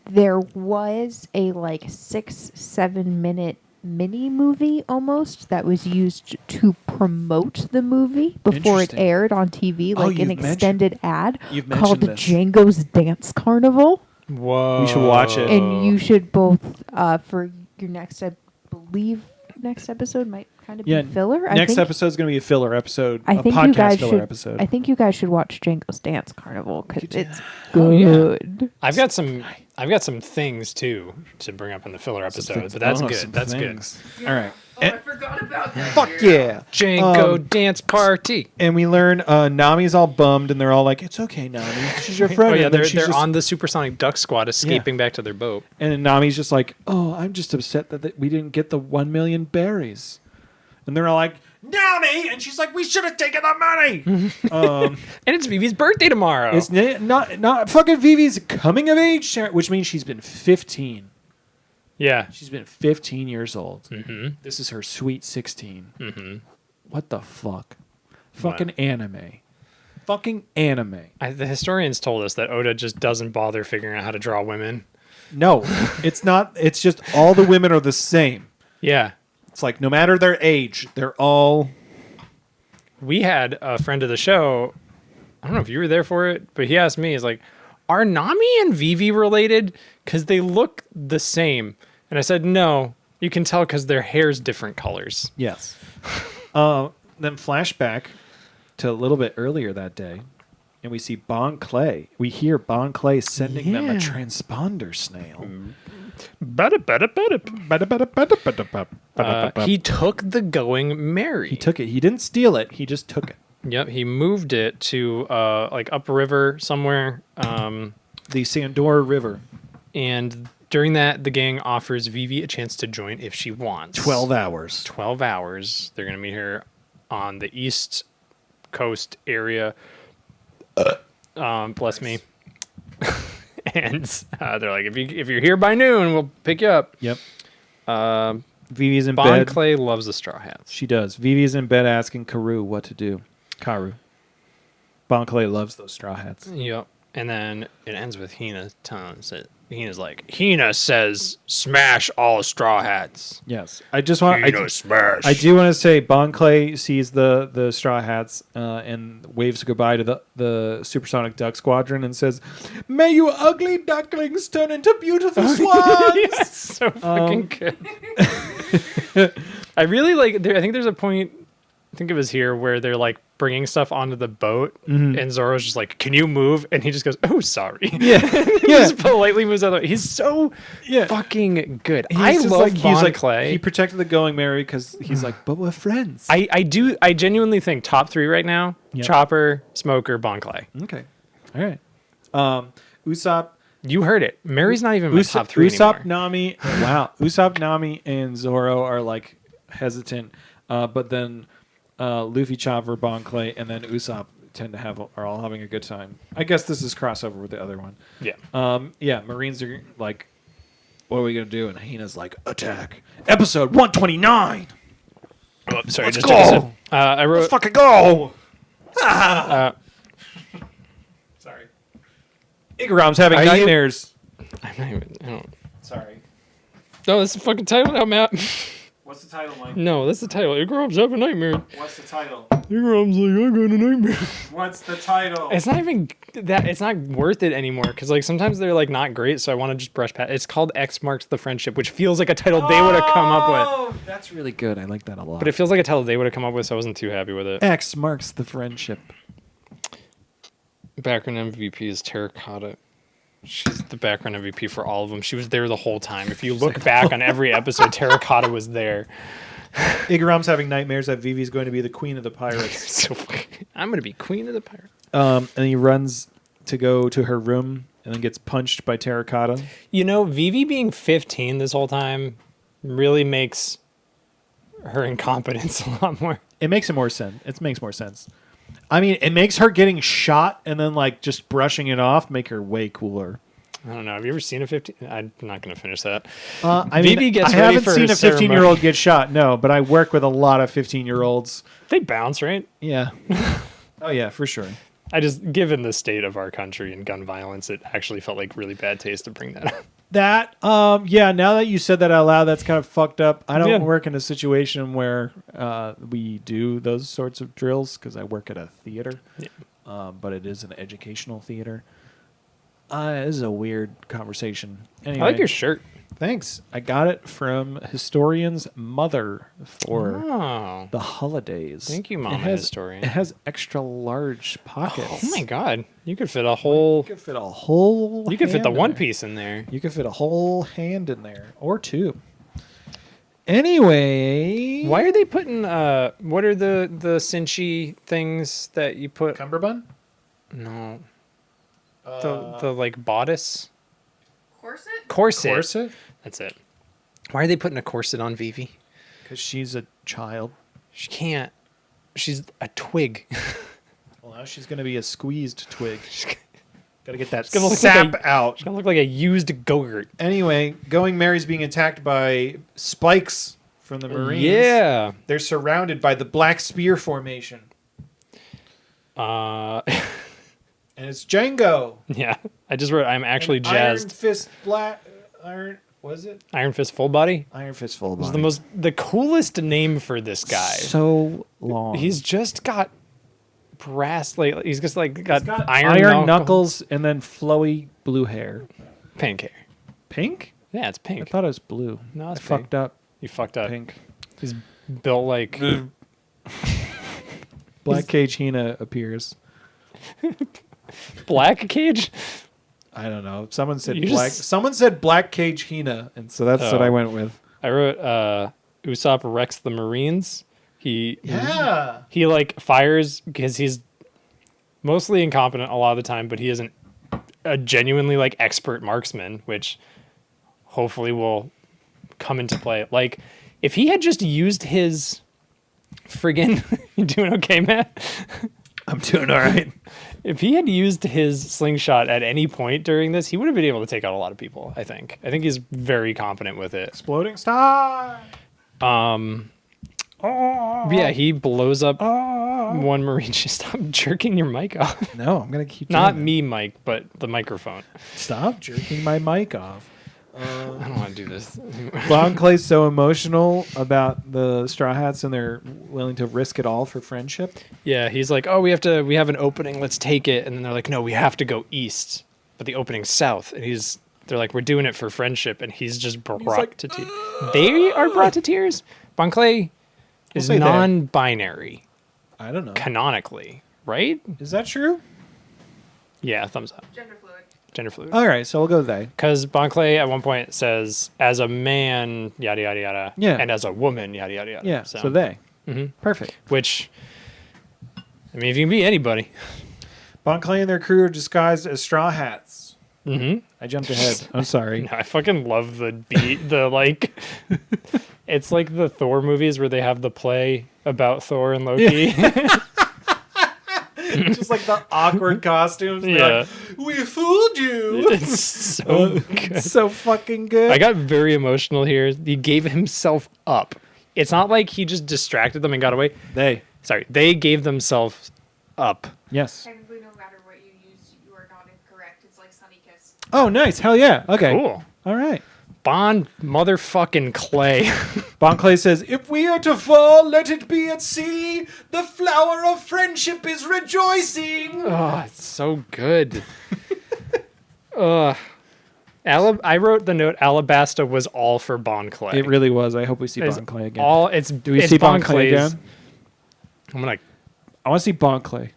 there was a 6-7 minute mini movie almost that was used to promote the movie before it Interesting. aired on TV, Oh, like an you've extended ad you've called mentioned this. Django's Dance Carnival. Whoa. We should watch it. And you should both, for your next, I believe, next episode might kind of be filler. Next episode's going to be a filler episode. I think a podcast you guys filler should. episode. I think you guys should watch Django's Dance Carnival because it's Oh, yeah. good. I've got some things too to bring up in the filler episode, but that's good. some That's things. All right. I forgot about that. Fuck yeah. good. Django dance party. And we learn Nami's all bummed, and they're all like, "It's okay, Nami. She's your friend." Oh yeah, And then they're she's just- on the supersonic duck squad, escaping back to their boat. And then Nami's just like, "Oh, I'm just upset that we didn't get the 1 million berries." And they're all like, "Nami!" And she's like, "We should have taken the money." And it's Vivi's birthday tomorrow. It's not fucking Vivi's coming of age, which means she's been 15. yeah. She's been 15 years old. Mm-hmm. This is her sweet 16. Mm-hmm. What the fuck? Fucking anime. Fucking anime. The historians told us that Oda just doesn't bother figuring out how to draw women. No, it's not. It's just all the women are the same. Yeah. It's like no matter their age, they're all. We had a friend of the show. I don't know if you were there for it, but he asked me, he's like, are Nami and Vivi related? Because they look the same. And I said, no, you can tell because their hair's different colors. Yes. Then flashback to a little bit earlier that day, and we see Bon Clay. We hear Bon Clay sending them a Yeah. transponder snail. He took the Going Merry. He took it. He didn't steal it. He just took it. Yep, he moved it to upriver somewhere. The Sandora River. And during that, the gang offers Vivi a chance to join if she wants. 12 hours. 12 hours. They're going to meet her on the East Coast area. Bless me. And they're like, if you're here by noon, we'll pick you up. Yep. Vivi's in Bon bed. Clay loves the Straw Hats. She does. Vivi's in bed asking Karu what to do. Karu. Bon Clay loves those straw hats. Yep. And then it ends with Hina telling us that Hina says, smash all Straw Hats. Yes. I just want Smash. I do want to say Bon Clay sees the straw hats and waves goodbye to the supersonic duck squadron and says, "May you ugly ducklings turn into beautiful swans." Yes, so fucking good. I really like. I think there's a point. I think it was here where they're like bringing stuff onto the boat, and Zoro's just like, "Can you move?" And he just goes, "Oh, sorry." Yeah. He just politely moves out of the way. He's so fucking good. I He's just love he's Bon like Clay. He protected the Going Merry because he's like, but we're friends. I genuinely think top 3 right now: Yep. Chopper, Smoker, Bon Clay. Okay. All right. Usopp. You heard it. Mary's not even my top 3 Usopp, anymore. Nami. Wow. Usopp, Nami, and Zoro are like hesitant, but then Luffy, Chopper, Bon Clay, and then Usopp are all having a good time. I guess this is crossover with the other one. Yeah. Yeah. Marines are like, what are we gonna do? And Hina's like, attack. Episode 129. Oh, sorry. Let's just go. took a sip. I wrote. Let's fucking go. Uh, Sorry. Igram's having Are you- nightmares. I'm not even. I don't. Sorry. No, that's the fucking title now, Matt. What's the title, Mike? No, that's the title. Igram's having a nightmare. What's the title? Igram's like, I got a nightmare. What's the title? It's not even that. It's not worth it anymore because like sometimes they're like not great, so I want to just brush past. It's called X Marks the Friendship, which feels like a title they would have come up with. Oh, that's really good. I like that a lot. But it feels like a title they would have come up with, so I wasn't too happy with it. X marks the friendship. Background MVP is Terracotta. She's the background MVP for all of them. She was there the whole time. If you look back on every episode, Terracotta was there. Igram's having nightmares that Vivi's going to be the queen of the pirates. So I'm gonna be queen of the pirates. And he runs to go to her room and then gets punched by Terracotta. You know, Vivi being 15 this whole time really makes her incompetence a lot more. It makes more sense. It makes more sense. I mean, it makes her getting shot and then like just brushing it off make her way cooler. I don't know. Have you ever seen a 15? I'm not going to finish that. I Vivi mean, gets I ready haven't for seen her a 15-year-old ceremony. get shot. No, but I work with a lot of 15-year-olds. They bounce, right? Yeah. Oh yeah, for sure. I just, given the state of our country and gun violence, it actually felt like really bad taste to bring that up. That, yeah, now that you said that out loud, that's kind of fucked up. I don't Yeah. work in a situation where we do those sorts of drills because I work at a theater, but it is an educational theater. This is a weird conversation. Anyway, I like your shirt. thanks. I got it from Historian's mother for Oh. the holidays. Thank you, It Mama has- Historian. It has extra large pockets. Oh my God. You could fit a whole. You could fit a whole. You could fit the hand in One there. Piece in there. You could fit a whole hand in there, or two. Anyway, Why are they putting what are the cinchy things that you put? cummerbund? No. The like bodice Corset? corset. Corset? That's it. Why are they putting a corset on Vivi? Because she's a child. She can't. She's a twig. Well, now she's gonna be a squeezed twig. Gotta get that gonna look sap like out. She's gonna look like a used go-gurt. Anyway, Going Mary's being attacked by spikes from the Marines. Yeah. They're surrounded by the Black Spear Formation, and it's Django. Yeah. I just wrote. I'm actually And jazzed. Iron Fist Black. Iron. Was it? Iron Fist full body. Iron Fist full This body. is the coolest name for this guy. So long. He's just got brass. Like he's just like got, He's got iron, knuckles and then flowy blue hair. Pink hair. Pink? Yeah, it's I pink. thought it was blue. No, it's I fucked up. You fucked up. Pink. He's built like Black Cage Hina appears. Black Cage. I don't know. Someone said You black. just- Someone said Black Cage Hina, and so that's what Oh. I went with. I wrote Usopp wrecks the Marines. He like fires because he's mostly incompetent a lot of the time, but he isn't a genuinely like expert marksman, which hopefully will come into play. Like if he had just used his friggin' you doing okay, Matt? I'm doing all right. If he had used his slingshot at any point during this, he would have been able to take out a lot of people, I think. I think he's very competent with it. Exploding star. Yeah, he blows up one Marine. Just stop jerking your mic off. No, I'm gonna keep. Not doing me, Mike, but the microphone. it. Stop jerking my mic off. I don't want to do this. Bon Clay's so emotional about the Straw Hats, and they're willing to risk it all for friendship. Yeah, he's like, oh, we have an opening. Let's take it. And then they're like, no, we have to go east, but the opening's south. And they're like, we're doing it for friendship. And he's just brought like, to tears. They are brought to tears. Bon Clay is say they. non-binary I don't know. canonically, right? Is that true? Yeah, thumbs up. Gender fluid. Gender fluid. All right, so we'll go they. Because Bon Clay at one point says, as a man, yada, yada, yada. Yeah. And as a woman, yada, yada, yada. Yeah, so they. Mhm. Perfect. Which, I mean, if you can be anybody. Bon Clay and their crew are disguised as Straw Hats. Mm-hmm. I jumped ahead. I'm sorry. No, I fucking love the beat. It's like the Thor movies where they have the play about Thor and Loki. Just like the awkward costumes. They're Yeah. like, we fooled you. It's so good. It's so fucking good. I got very emotional here. He gave himself up. It's not like he just distracted them and got away. They gave themselves up. Yes. Technically, no matter what you use, you are not incorrect. It's like Sunny Kiss. Oh, nice. Hell yeah. Okay. Cool. All right. Bond motherfucking Clay. Bon Clay says, if we are to fall, let it be at sea. The flower of friendship is rejoicing. Oh, it's so good. I wrote the note Alabasta was all for Bon Clay. It really was. I hope we see It's Bon Clay again. Do we see Bon Clay again? I'm gonna. I want to see Bon Clay.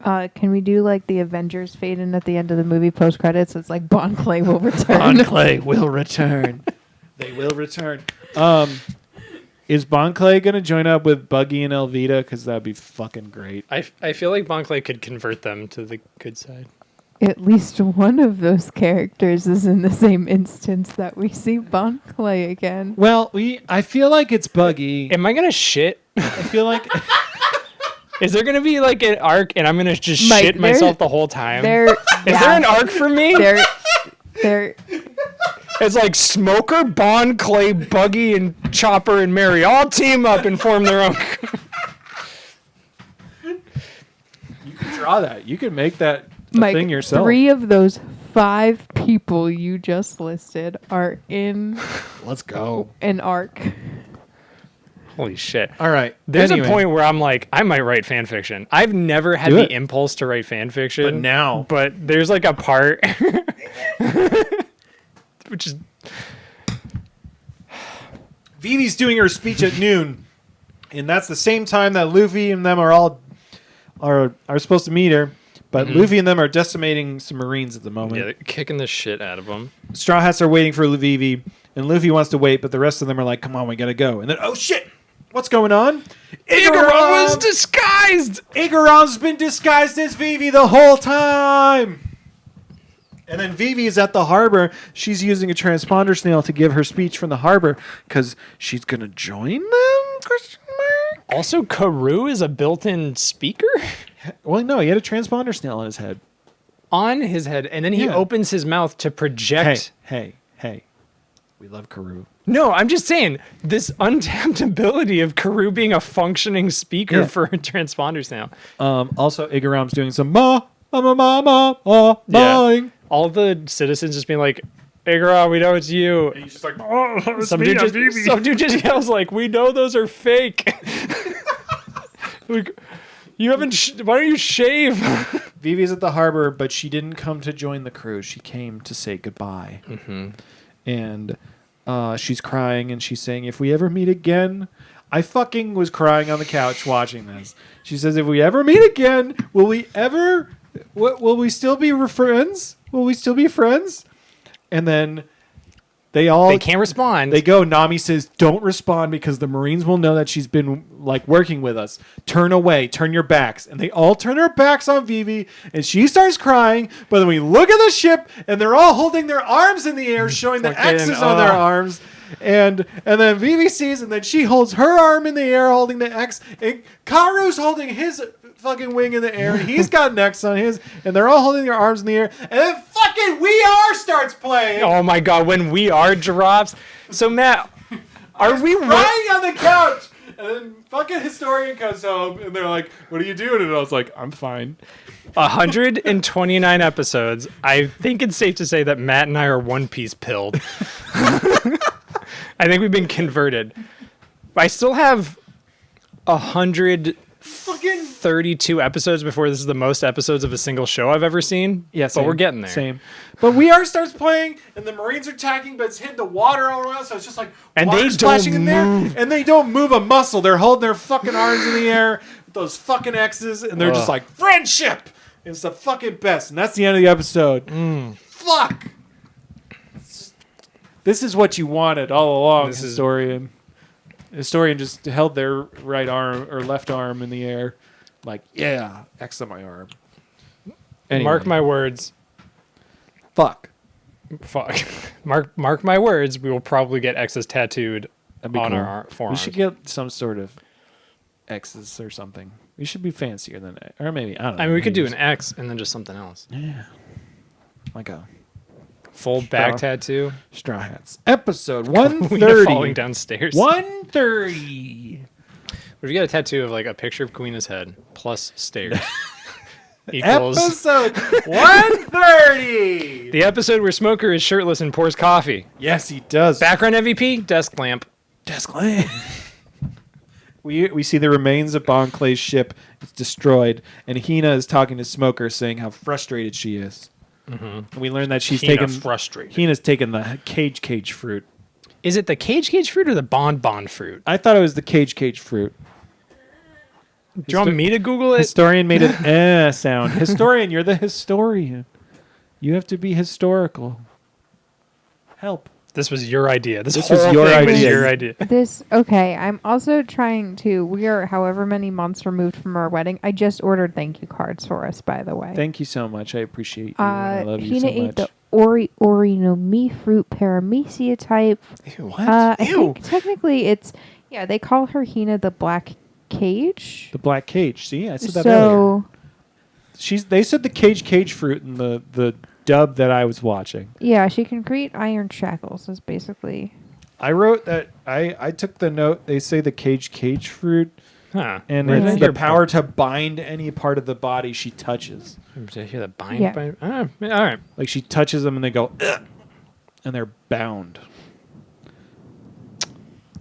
Can we do like the Avengers fade in at the end of the movie post credits? It's like Bon Clay will return. Bon Clay will return. They will return. Is Bon Clay going to join up with Buggy and Elvita? Because that would be fucking great. I feel like Bon Clay could convert them to the good side. At least one of those characters is in the same instance that we see Bon Clay again. Well, I feel like it's Buggy. Am I gonna shit? I feel like... Is there gonna be like an arc and I'm gonna just Mike, shit myself the whole time? Is there an arc for me? There. It's like Smoker, Bon Clay, Buggy, and Chopper and Mary all team up and form their own. You can draw that. You can make that Mike, thing yourself. 3 of those 5 people you just listed are in Let's go. an arc. Holy shit. All right. There's Anyway. a point where I'm like, I might write fan fiction. I've never had Do the it. impulse to write fan fiction. But now. But there's like a part which is Vivi's doing her speech at noon, and that's the same time that Luffy and them are supposed to meet her. But Luffy and them are decimating some Marines at the moment. they're kicking the shit out of them. Straw Hats are waiting for Vivi, and Luffy wants to wait, but the rest of them are like, "Come on, we gotta go." And then, oh shit, what's going on? Igaram was disguised. Igaram's been disguised as Vivi the whole time. And then Vivi is at the harbor. She's using a transponder snail to give her speech from the harbor because she's gonna join them? Question mark. Also, Karoo is a built-in speaker Well, no, he had a transponder snail on his head. on his head, and then he Yeah. opens his mouth to project. Hey. We love Karoo. No, I'm just saying this untapped ability of Karoo being a functioning speaker Yeah. for a transponder snail. Also, Igaram's doing some mawing. All the citizens just being like, Igaram, we know it's you. He's just like, oh, it's Some me, dude, I'm just, Vivi. some dude just yells like, we know those are fake. Like, you haven't, why don't you shave? Vivi's at the harbor, but she didn't come to join the crew. She came to say goodbye. Mm-hmm. And she's crying, and she's saying, if we ever meet again... I fucking was crying on the couch watching this. She says, if we ever meet again, will we ever... will we still be friends? Will we still be friends? And then they can't respond. They go. Nami says, don't respond because the Marines will know that she's been like working with us. Turn away. Turn your backs. And they all turn their backs on Vivi, and she starts crying. But then we look at the ship, and they're all holding their arms in the air, showing the X's on their arms. And then Vivi sees, and then she holds her arm in the air, holding the X. And Karu's holding his fucking wing in the air, and he's got an X on his, and they're all holding their arms in the air. And then fucking We Are starts playing. Oh my god, when We Are drops. So Matt, are we crying on the couch? And then fucking Historian comes home, and they're like, what are you doing? And I was like, I'm fine. 129 episodes. I think it's safe to say that Matt and I are One Piece pilled. I think we've been converted. I still have 132 episodes before this is the most episodes of a single show I've ever seen. Yeah, but we're getting there. Same. But We Are starts playing, and the Marines are attacking, but it's hitting the water all around, so it's just like And water they splashing don't in there, move. and they don't move a muscle. They're holding their fucking arms in the air with those fucking X's, and they're just like, friendship! It's the fucking best. And that's the end of the episode. Fuck! This is what you wanted all along, Historian. Historian just held their right arm or left arm in the air, like, yeah, X on my arm. Anyway. Mark my words. Fuck. Mark my words. We will probably get X's tattooed That'd be on cool. our We forearms. should get some sort of X's or something. We should be fancier than that. Or maybe, I don't know. I mean, we could do maybe an X and then just something else. Yeah. Like a Full back tattoo. Straw Hats. Episode Queen 130. falling downstairs. 130. What if you got a tattoo of like a picture of Queen's head plus stairs? equals Episode 130. the episode where Smoker is shirtless and pours coffee. Yes, he does. Background MVP, desk lamp. Desk lamp. We see the remains of Bon Clay's ship. It's destroyed, and Hina is talking to Smoker, saying how frustrated she is. Mm-hmm. And we learn that Hina's taken the cage fruit. Is it the cage fruit or the bon fruit? I thought it was the cage fruit. Do you want me to Google it? Historian made an sound. Historian, you're the historian. You have to be historical. Help. This was your idea. This was whole your thing was idea. your idea. Okay, I'm also trying to, we are however many months removed from our wedding. I just ordered thank you cards for us, by the way. Thank you so much. I appreciate you. I love you Hina so ate much. the ori no mi fruit paramecia type. Ew, what? I think technically it's, they call her Hina the black cage. The black cage. See, I said that earlier. They said the cage fruit in the dub that I was watching. Yeah, she can create iron shackles. Is basically. I wrote that. I took the note. They say the cage fruit, and it's the power to bind any part of the body she touches. Did I hear that bind? Yeah. Bind? All right. Like she touches them and they go, ugh, and they're bound.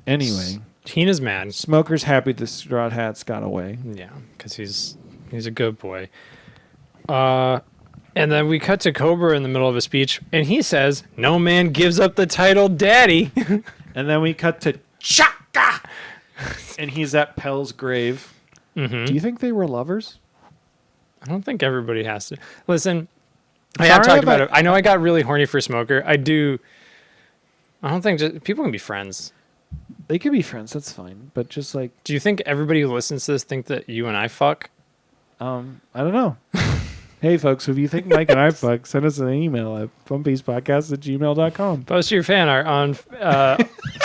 Anyway, Tina's mad. Smoker's happy the Straw Hats got away. Yeah, because he's a good boy. And then we cut to Cobra in the middle of a speech, and he says, "No man gives up the title, Daddy." And then we cut to Chaka, and he's at Pell's grave. Mm-hmm. Do you think they were lovers? I don't think everybody has to. Listen, I have talked about it. I know I got really horny for Smoker. I do. I don't think people can be friends. They could be friends. That's fine. But just like, do you think everybody who listens to this think that you and I fuck? I don't know. Hey, folks, if you think Mike and I fuck, send us an email at funpiecepodcast@gmail.com. Post your fan art on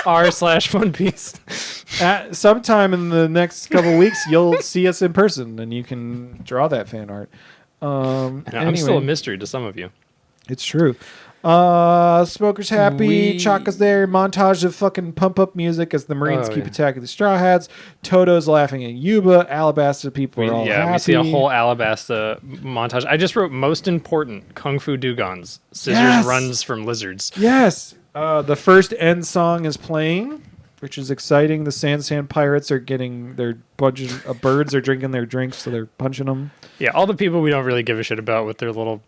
r/funpiece. Sometime in the next couple weeks, you'll see us in person, and you can draw that fan art. I'm still a mystery to some of you. It's true. Smoker's happy. Chaka's there. Montage of fucking pump up music as the Marines keep attacking the Straw Hats. Toto's laughing at Yuba. Alabasta people are all happy. We see a whole Alabasta montage. I just wrote most important Kung Fu Dugons. Scissors runs from lizards. Yes. The first end song is playing, which is exciting. The Sand Pirates are getting their bunch of birds are drinking their drinks, so they're punching them. Yeah, all the people we don't really give a shit about with their little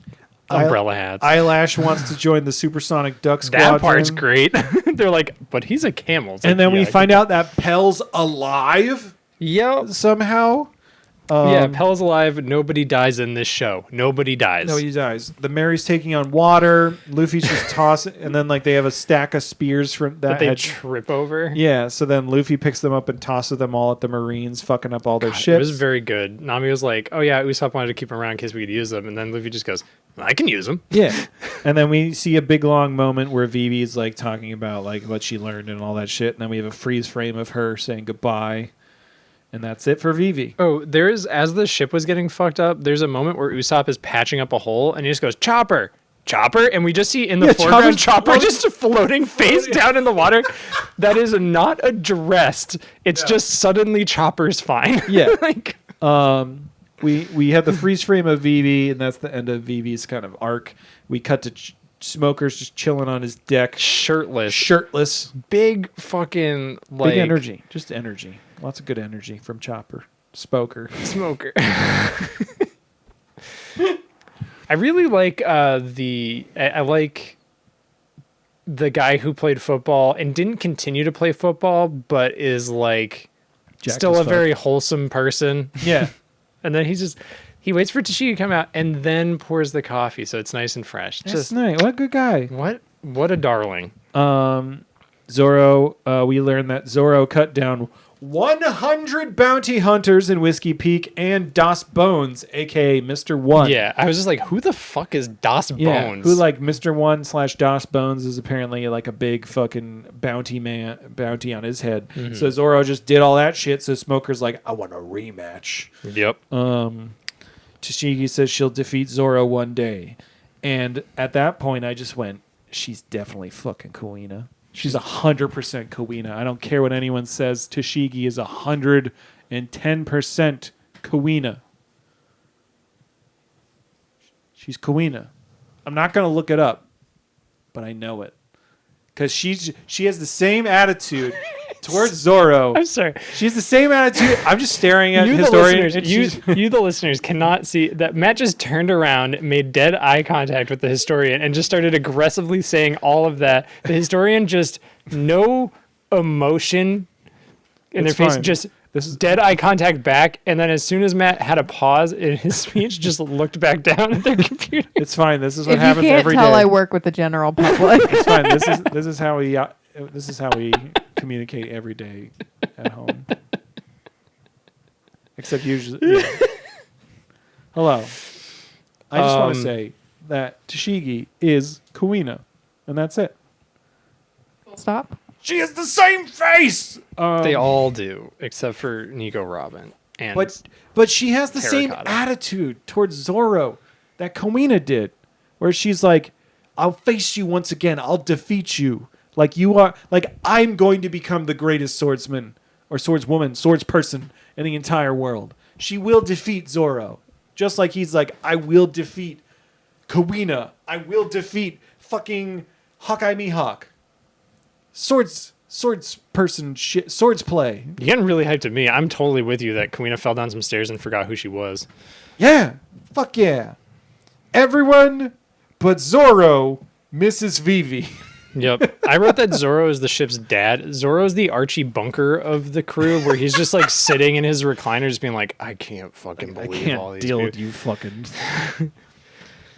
umbrella hats. Eyelash wants to join the Supersonic Duck Squadron. That part's great. They're like, but he's a camel. It's and then we find out that Pell's alive. Yep. Somehow. Pell's alive. Nobody dies in this show. Nobody dies. Nobody dies. The Mary's taking on water. Luffy's just tossing, and then like they have a stack of spears from that they trip over. Yeah, so then Luffy picks them up and tosses them all at the Marines, fucking up all their ships. It was very good. Nami was like, "Oh yeah, Usopp wanted to keep them around in case we could use them," and then Luffy just goes, "I can use them." Yeah, and then we see a big long moment where Vivi's like talking about like what she learned and all that shit, and then we have a freeze frame of her saying goodbye. And that's it for Vivi. Oh, as the ship was getting fucked up, there's a moment where Usopp is patching up a hole, and he just goes, Chopper! And we just see in the foreground Chopper just floating face down in the water. That is not addressed. It's just suddenly Chopper's fine. Yeah. We have the freeze frame of Vivi, and that's the end of Vivi's kind of arc. We cut to Smoker's just chilling on his deck. Shirtless. Big fucking, big energy. Just energy. Lots of good energy from Chopper. Smoker. I really like I like the guy who played football and didn't continue to play football, but is like still a very wholesome person. Yeah. And then he waits for Tashigi to come out and then pours the coffee, so it's nice and fresh. That's nice. What a good guy. What a darling. Zoro, we learned that Zoro cut down 100 bounty hunters in Whiskey Peak and Das Bones, a.k.a. Mr. One. Yeah, I was just like, who the fuck is Das Bones? Who like Mr. One / Das Bones is apparently like a big fucking bounty on his head. Mm-hmm. So Zoro just did all that shit, so Smoker's like, I want a rematch. Yep. Tashigi says she'll defeat Zoro one day. And at that point, I just went, she's definitely fucking Kuina. She's 100% Kuina. I don't care what anyone says. Tashigi is 110% Kuina. She's Kuina. I'm not going to look it up, but I know it. Because she has the same attitude towards Zoro. I'm sorry. She has the same attitude. I'm just staring at You, the historian. listeners, you, the listeners, cannot see that Matt just turned around, made dead eye contact with the historian, and just started aggressively saying all of that. The historian just no emotion in their face, just this is dead eye contact back, and then as soon as Matt had a pause in his speech, just looked back down at their computer. It's fine. This is what If happens you can't every tell, day. I work with the general public. It's fine. This is how we communicate every day at home. Except usually. Yeah. Hello. I just want to say that Tashigi is Kuina, and that's it. Full stop. She has the same face. They all do, except for Nico Robin. And but she has the same Terracotta. attitude towards Zoro that Kuina did, where she's like, "I'll face you once again. I'll defeat you. Like you are. Like I'm going to become the greatest swordsman or swordswoman, swordsperson in the entire world. She will defeat Zoro, just like he's like, I will defeat Kuina. I will defeat fucking Hawkeye Mihawk. Swords person shit. Swords play. You're getting really hyped at me. I'm totally with you that Kuina fell down some stairs and forgot who she was. Yeah. Fuck yeah. Everyone but Zoro misses Vivi. Yep. I wrote that Zoro is the ship's dad. Zoro's the Archie Bunker of the crew, where he's just like sitting in his recliner just being like, I can't fucking I believe can't all these deal people. with you fucking.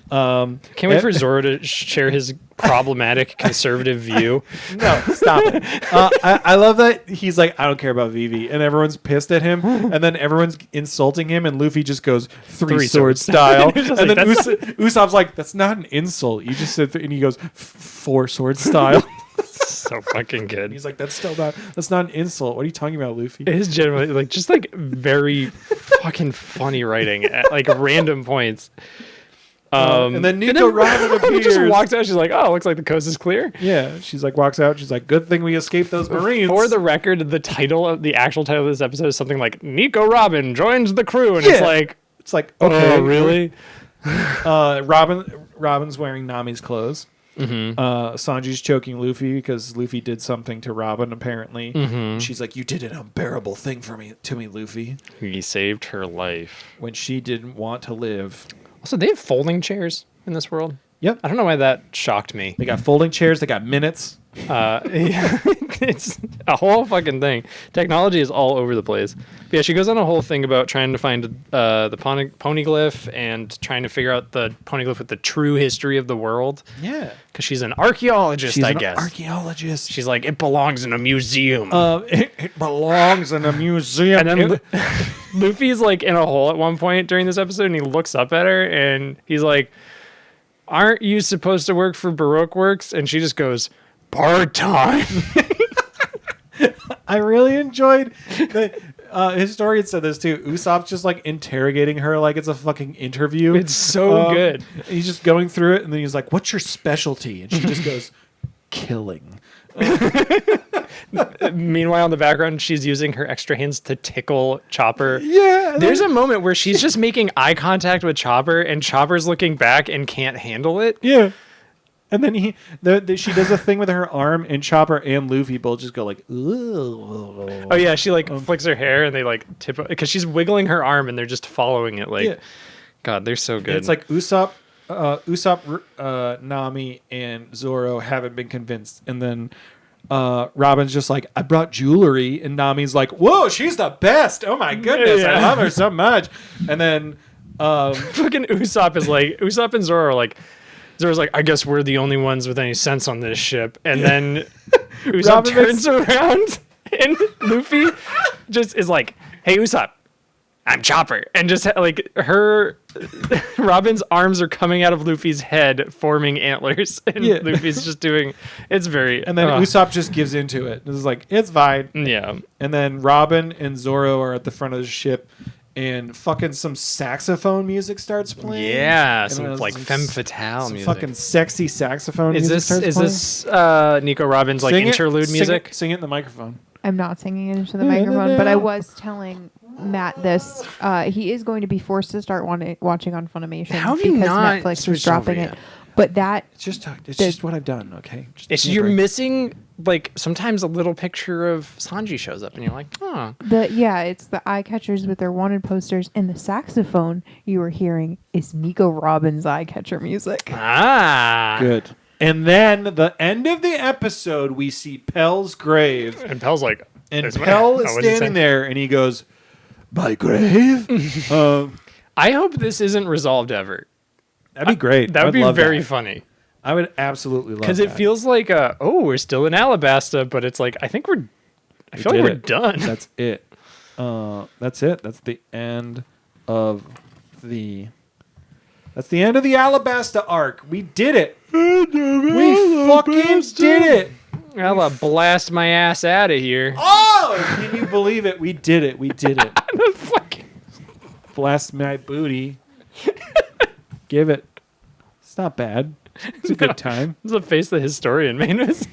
Can't wait for Zoro to share his problematic conservative view. No, stop it. I love that he's like, I don't care about Vivi, and everyone's pissed at him, and then everyone's insulting him, and Luffy just goes three sword style, He's and just then like, "That's Usopp's like, that's not an insult. You just said, and he goes 4 sword style. So fucking good. He's like, that's not an insult. What are you talking about, Luffy? It is generally like just like very fucking funny writing at like random points. And then Nico Robin appears. Just walks out. She's like, "Oh, looks like the coast is clear." Yeah, she's like walks out. She's like, good thing we escaped those Marines. For the record, the actual title of this episode is something like "Nico Robin joins the crew," and Yeah. it's like, okay, oh, really? Robin's wearing Nami's clothes. Mm-hmm. Sanji's choking Luffy because Luffy did something to Robin apparently. Mm-hmm. She's like, "You did an unbearable thing to me, Luffy." He saved her life. When she didn't want to live. Also, they have folding chairs in this world. Yep. I don't know why that shocked me. They got folding chairs. They got minutes. It's a whole fucking thing. Technology is all over the place. But yeah, she goes on a whole thing about trying to find the poneglyph and trying to figure out the poneglyph with the true history of the world. Yeah. Because she's an archaeologist, I guess. Archaeologist. She's like, it belongs in a museum. It belongs in a museum. And then Luffy's like in a hole at one point during this episode, and he looks up at her, and he's like, "Aren't you supposed to work for Baroque Works?" And she just goes, "Part-time." I really enjoyed the historian said this too. Usopp's just like interrogating her like it's a fucking interview. It's so good. He's just going through it, and then he's like, "What's your specialty?" And she just goes, "Killing." Meanwhile, in the background, she's using her extra hands to tickle Chopper. Yeah. There's a moment where she's just making eye contact with Chopper, and Chopper's looking back and can't handle it. Yeah. And then she does a thing with her arm, and Chopper and Luffy both just go like, "Ooh." Oh yeah, she like flicks her hair, and they like tip because she's wiggling her arm, and they're just following it. Like, Yeah. God, they're so good. It's like Usopp, Nami, and Zoro haven't been convinced, and then Robin's just like, "I brought jewelry," and Nami's like, "Whoa, she's the best! Oh my goodness, I Yeah. love her so much." And then fucking Usopp and Zoro are like. Zoro's like, "I guess we're the only ones with any sense on this ship." And then Usopp Robin turns around, and Luffy just is like, "Hey, Usopp, I'm Chopper." And just like Robin's arms are coming out of Luffy's head, forming antlers. And Yeah. Luffy's just doing, it's very. and then Usopp just gives into it. This is like, it's fine. Yeah. And then Robin and Zoro are at the front of the ship, and fucking some saxophone music starts playing. Yeah. And Some it was like some femme s- fatale some music. fucking sexy saxophone Is music this starts playing. Nico Robin's like Sing it, interlude sing music? Sing it in the microphone. I'm not singing it into the microphone, but I was telling Matt this. He is going to be forced to start watching on Funimation How have you because not Netflix was switched dropping over it. yet? But that It's just what I've done. Okay. Just give me a You're break. missing, like, sometimes a little picture of Sanji shows up and you're like, oh. it's the eye catchers with their wanted posters, and the saxophone you were hearing is Nico Robin's eye catcher music. Ah. Good. And then the end of the episode, we see Pell's grave. And Pel's like, And "Is what- Pell oh, is what'd he say?" standing there, and he goes, "My grave." I hope this isn't resolved ever. That'd be great. That would I'd be love very that. funny. I would absolutely love Because that. it feels like, we're still in Alabasta, but it's like, I feel like did we're it. done. That's it. That's it. That's the end of the. That's the end of the Alabasta arc. We did it. We fucking did it. I'll blast my ass out of here. Oh, can you believe it? We did it. We did it. Fucking Blast my booty. Give it. It's not bad. It's a good time. This is the face the historian made us.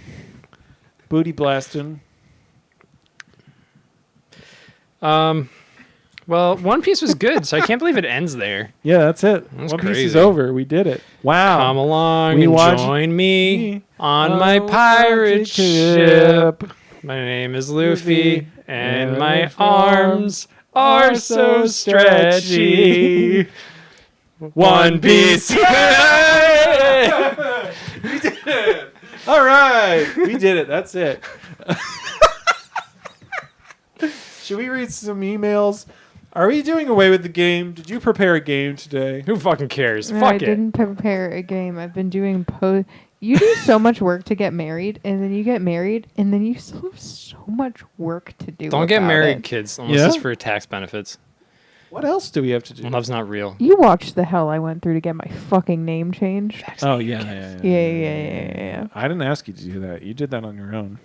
Booty blasting. Well, One Piece was good, so I can't believe it ends there. Yeah, that's it. That's One Piece is crazy. over. We did it. Wow. Come along We and watched- join me on Oh, my pirate magic ship. My name is Luffy, and my arms are so stretchy. One Piece. We did it. All right. We did it. That's it. Should we read some emails? Are we doing away with the game? Did you prepare a game today? Who fucking cares? No, Fuck I it. didn't prepare a game. I've been doing You do so much work to get married, and then you get married, and then you still have so much work to do. Don't get about married, it. kids, unless Yeah? it's for tax benefits. What else do we have to do? Love's not real. You watched the hell I went through to get my fucking name changed. Oh, yeah. Yeah. I didn't ask you to do that. You did that on your own.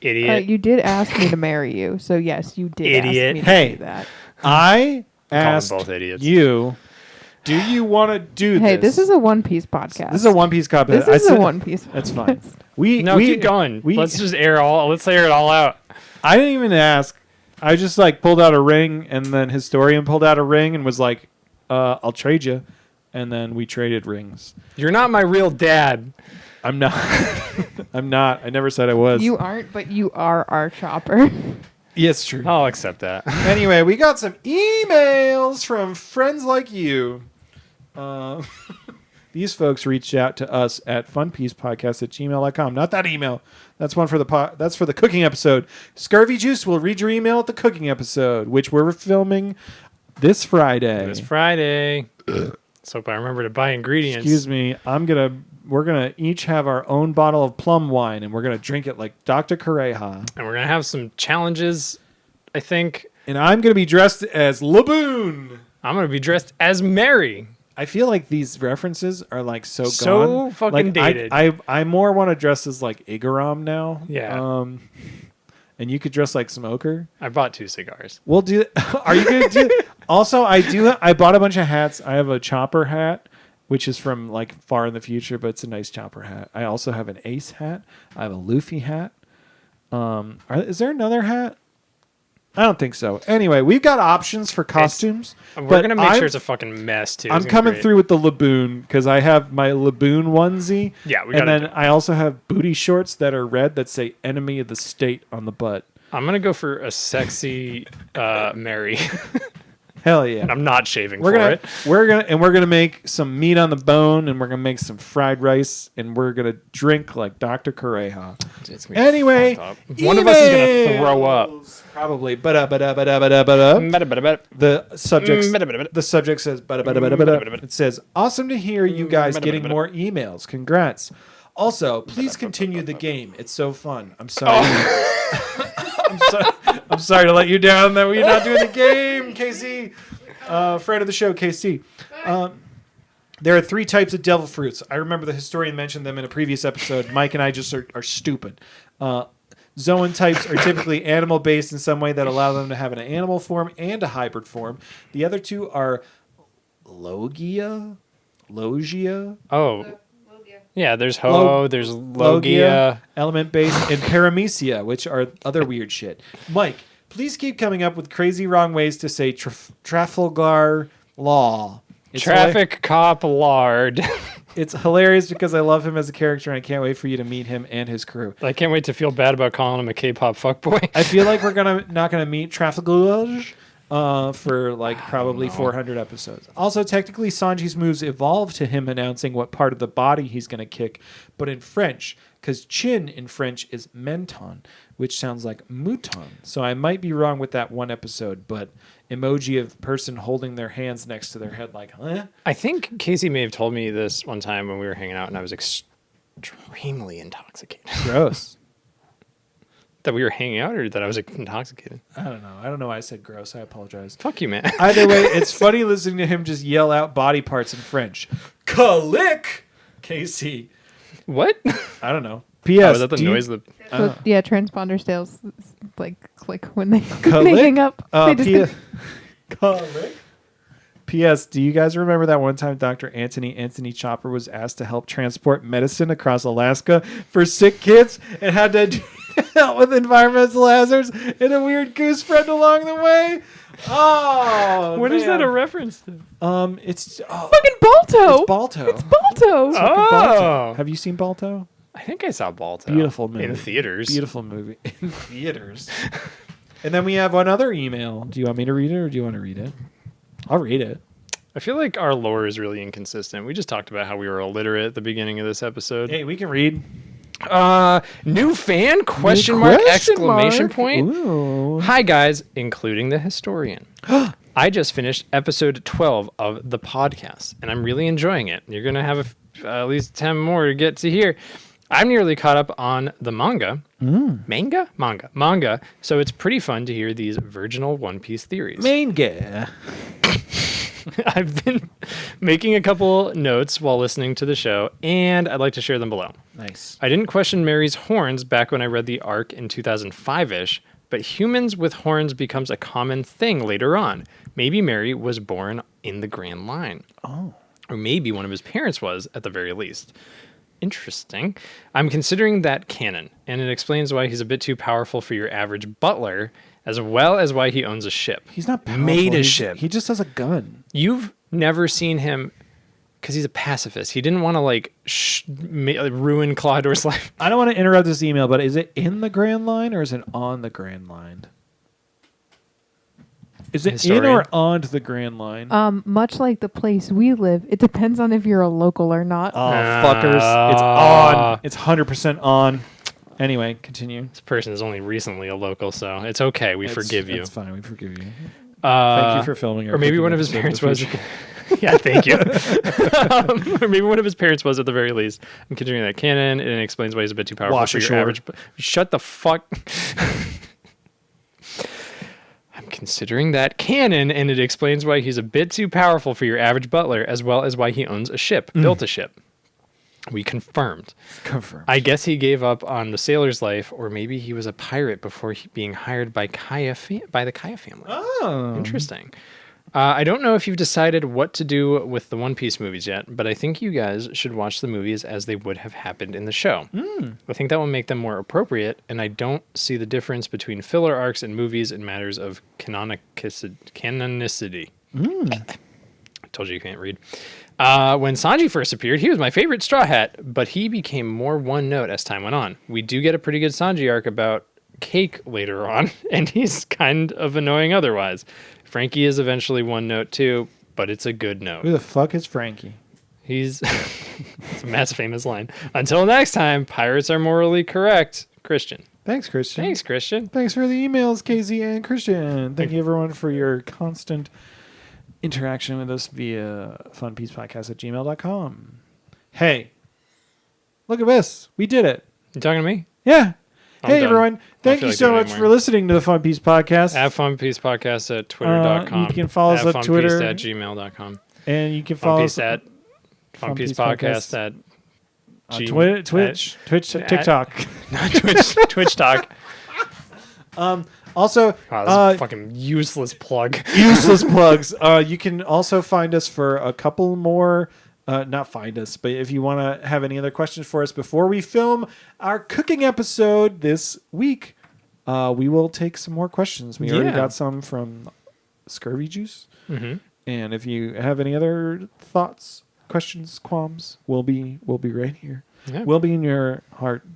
Idiot. You did ask me to marry you, so yes, you did Idiot. ask me Hey. to do that. I them asked both idiots. you, do you want to do Hey, this? this is a One Piece podcast. This is a One Piece copy. This is a One Piece. That's podcast. fine. We keep going. Let's air it all out. I didn't even ask. I just like pulled out a ring, and then Historian pulled out a ring and was like, "I'll trade you," and then we traded rings. You're not my real dad. I'm not. I'm not. I never said I was. You aren't, but you are our chopper. Yes, true. I'll accept that. Anyway, we got some emails from friends like you. These folks reached out to us at funpiecepodcast@gmail.com. Not that email. That's one for that's for the cooking episode. Scurvy Juice will read your email at the cooking episode, which we're filming this Friday. This Friday. Let's hope I remember to buy ingredients. Excuse me. We're gonna each have our own bottle of plum wine, and we're gonna drink it like Dr. Kareha. And we're going to have some challenges, I think. And I'm gonna be dressed as Laboon. I'm going to be dressed as Mary. I feel like these references are like so So gone. fucking Like, dated. I more want to dress as like Igaram now. Yeah. And you could dress like Smoker. I bought 2 cigars. We'll do. Are you gonna do? Also, I bought a bunch of hats. I have a Chopper hat, which is from like far in the future, but it's a nice Chopper hat. I also have an Ace hat. I have a Luffy hat. Is there another hat? I don't think so. Anyway, we've got options for costumes. We're but going to make I'm- sure it's a fucking mess, too. I'm It's gonna coming be great. through with the Laboon because I have my Laboon onesie. Yeah, we and gotta then do it. I also have booty shorts that are red that say "Enemy of the State" on the butt. I'm going to go for a sexy Mary. Hell yeah! And I'm not shaving We're for gonna it. we're gonna make some meat on the bone, and we're gonna make some fried rice, and we're gonna drink like Dr. Kareha. It's gonna be Anyway, fucked up. One of us is going to throw up. emails. Probably. The subject says it says, awesome to hear you guys getting more emails. Congrats. Also, please continue the game. It's so fun. I'm sorry. I'm sorry to let you down that we're not doing the game, KC. Friend of the show, KC. There are 3 types of devil fruits. I remember the historian mentioned them in a previous episode. Mike and I just are stupid. Zoan types are typically animal-based in some way that allow them to have an animal form and a hybrid form. The other 2 are Logia. Oh. Yeah, there's Ho, there's Logia. element-based, and Paramecia, which are other weird shit. Mike, Please keep coming up with crazy wrong ways to say Trafalgar Law. It's Traffic cop lard. It's hilarious because I love him as a character and I can't wait for you to meet him and his crew. I can't wait to feel bad about calling him a K-pop fuckboy. I feel like we're not gonna meet Trafalgar for like probably 400 episodes. Also, technically, Sanji's moves evolve to him announcing what part of the body he's gonna kick, but in French, because chin in French is menton, which sounds like mouton. So I might be wrong with that one episode, but emoji of person holding their hands next to their head like, huh? I think Casey may have told me this one time when we were hanging out and I was extremely intoxicated. Gross. That we were hanging out or that I was intoxicated? I don't know. I don't know why I said gross. I apologize. Fuck you, man. Either way, it's funny listening to him just yell out body parts in French. Click, Casey. What? I don't know. P.S. Oh, is that the noise? Yeah, transponder sales like click when they Click? hang up. They just Click. P.S. Do you guys remember that one time Dr. Anthony Chopper was asked to help transport medicine across Alaska for sick kids and had to deal with environmental hazards and a weird goose friend along the way? Oh, What man. is that a reference to? It's fucking Balto. It's Balto. It's Balto. Oh. Have you seen Balto? I think I saw Balto. Beautiful movie. In theaters. Beautiful movie. In theaters. And then we have one other email. Do you want me to read it or do you want to read it? I'll read it. I feel like our lore is really inconsistent. We just talked about how we were illiterate at the beginning of this episode. Hey, we can read. New fan? Question mark? Exclamation point? Ooh. Hi, guys, including the historian. I just finished episode 12 of the podcast, and I'm really enjoying it. You're going to have at least 10 more to get to hear. I'm nearly caught up on the manga. Manga. So it's pretty fun to hear these virginal One Piece theories. Manga. I've been making a couple notes while listening to the show, and I'd like to share them below. Nice. I didn't question Mary's horns back when I read the arc in 2005-ish, but humans with horns becomes a common thing later on. Maybe Mary was born in the Grand Line. Oh. Or maybe one of his parents was, at the very least. Interesting. I'm considering that canon, and it explains why he's a bit too powerful for your average butler, as well as why he owns a ship. He's not powerful. Made a ship. He just has a gun. You've never seen him, because he's a pacifist. He didn't want to ruin Claudor's life. I don't want to interrupt this email, but is it in the Grand Line or is it on the Grand Line? Is it in or on the Grand Line? Much like the place we live, it depends on if you're a local or not. Oh, fuckers. It's on. It's 100% on. Anyway, continue. This person is only recently a local, so it's okay. We forgive you. It's fine. We forgive you. Thank you for filming. Or maybe one of his parents was. Yeah, thank you. Or maybe one of his parents was at the very least. I'm considering that canon, and it explains why he's a bit too powerful for your average. Shut the fuck. I'm considering that canon, and it explains why he's a bit too powerful for your average butler, as well as why he owns a ship, built a ship. We confirmed. I guess he gave up on the sailor's life, or maybe he was a pirate before being hired by the Kaya family. Oh. Interesting. I don't know if you've decided what to do with the One Piece movies yet, but I think you guys should watch the movies as they would have happened in the show. I think that will make them more appropriate, and I don't see the difference between filler arcs and movies in matters of canonicity. I told you you can't read. When Sanji first appeared, he was my favorite Straw Hat, but he became more one note as time went on. We do get a pretty good Sanji arc about cake later on, and he's kind of annoying otherwise. Frankie is eventually one note too, but it's a good note. Who the fuck is Frankie? He's Matt's famous line. Until next time, pirates are morally correct. Christian. Thanks, Christian. Thanks, Christian. Thanks for the emails, Casey and Christian. Thank you, everyone, for your constant interaction with us via funpiecepodcast@gmail.com. Hey, look at this. We did it. You talking to me? Yeah. Hey, done. everyone. Thank you so much for listening to the Fun Piece Podcast. At funpiecepodcast at twitter.com. You can follow us on Twitter. At gmail.com. And you can follow us at funpiecepodcast at Twitch, TikTok. Not Twitch talk. Also, wow, this is a fucking useless plug. Useless plugs. You can also find us for a couple more. Not find us, but if you want to have any other questions for us before we film our cooking episode this week, we will take some more questions. We already Yeah. got some from Scurvy Juice. Mm-hmm. And if you have any other thoughts, questions, qualms, we'll be right here. Yeah. We'll be in your heart.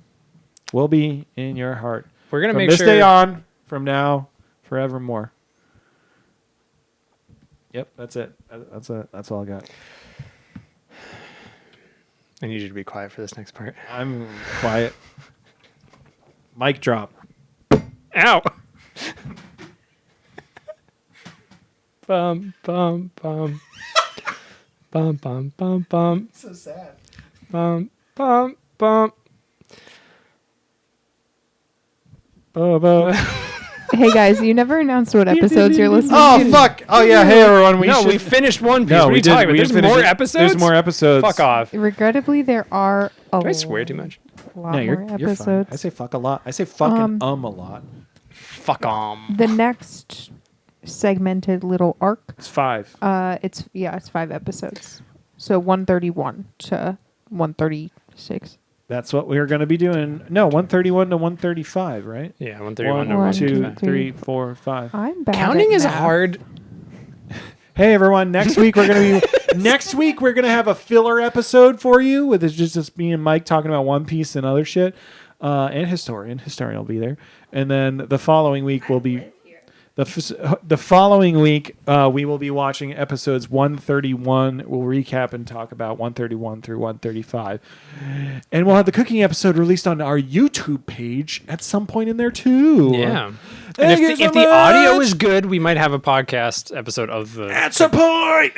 We'll be in your heart. We're gonna from make this sure. day on, from now, forevermore. Yep, that's it. That's all I got. I need you to be quiet for this next part. I'm quiet. Mic drop. Ow. Bum bum bum. Bum bum bum bum. So sad. Bum bum bum. Hey guys, you never announced what episodes you're listening Oh to. fuck! Oh yeah. Hey everyone. We finished One Piece. No, what are we you did. talking about? We There's finished more it. episodes. There's more episodes. Fuck off. Regrettably, there are a Do I swear too much? lot No, more you're fine. episodes. I say fuck a lot. I say fucking a lot. Fuck The next segmented little arc, It's 5. it's 5 episodes. So 131 to 136. That's what we're going to be doing. No, 131 to 135, right? Yeah, 131 to 1, 2, 135. 3, 4, 5. I'm bad Counting at is math. hard. Hey everyone! Next week we're gonna have a filler episode for you with just me and Mike talking about One Piece and other shit, and Historian. Historian will be there, and then the following week will be the following week we will be watching episodes 131. We'll recap and talk about 131 through 135, and we'll have the cooking episode released on our YouTube page at some point in there too. Yeah. Thank you And so if the audio much. is good, we might have a podcast episode of the. At some point.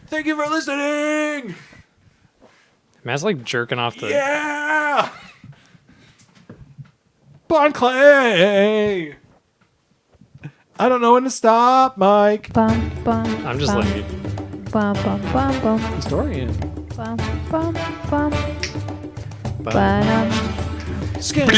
Thank you for listening. Matt's like jerking off the. Yeah. Bon Clay. I don't know when to stop, Mike. Bum, bum, I'm just bum, letting you. Bum, bum, bum, bum, Historian. bum, bum, bum, Bum. ba-dum. Skin.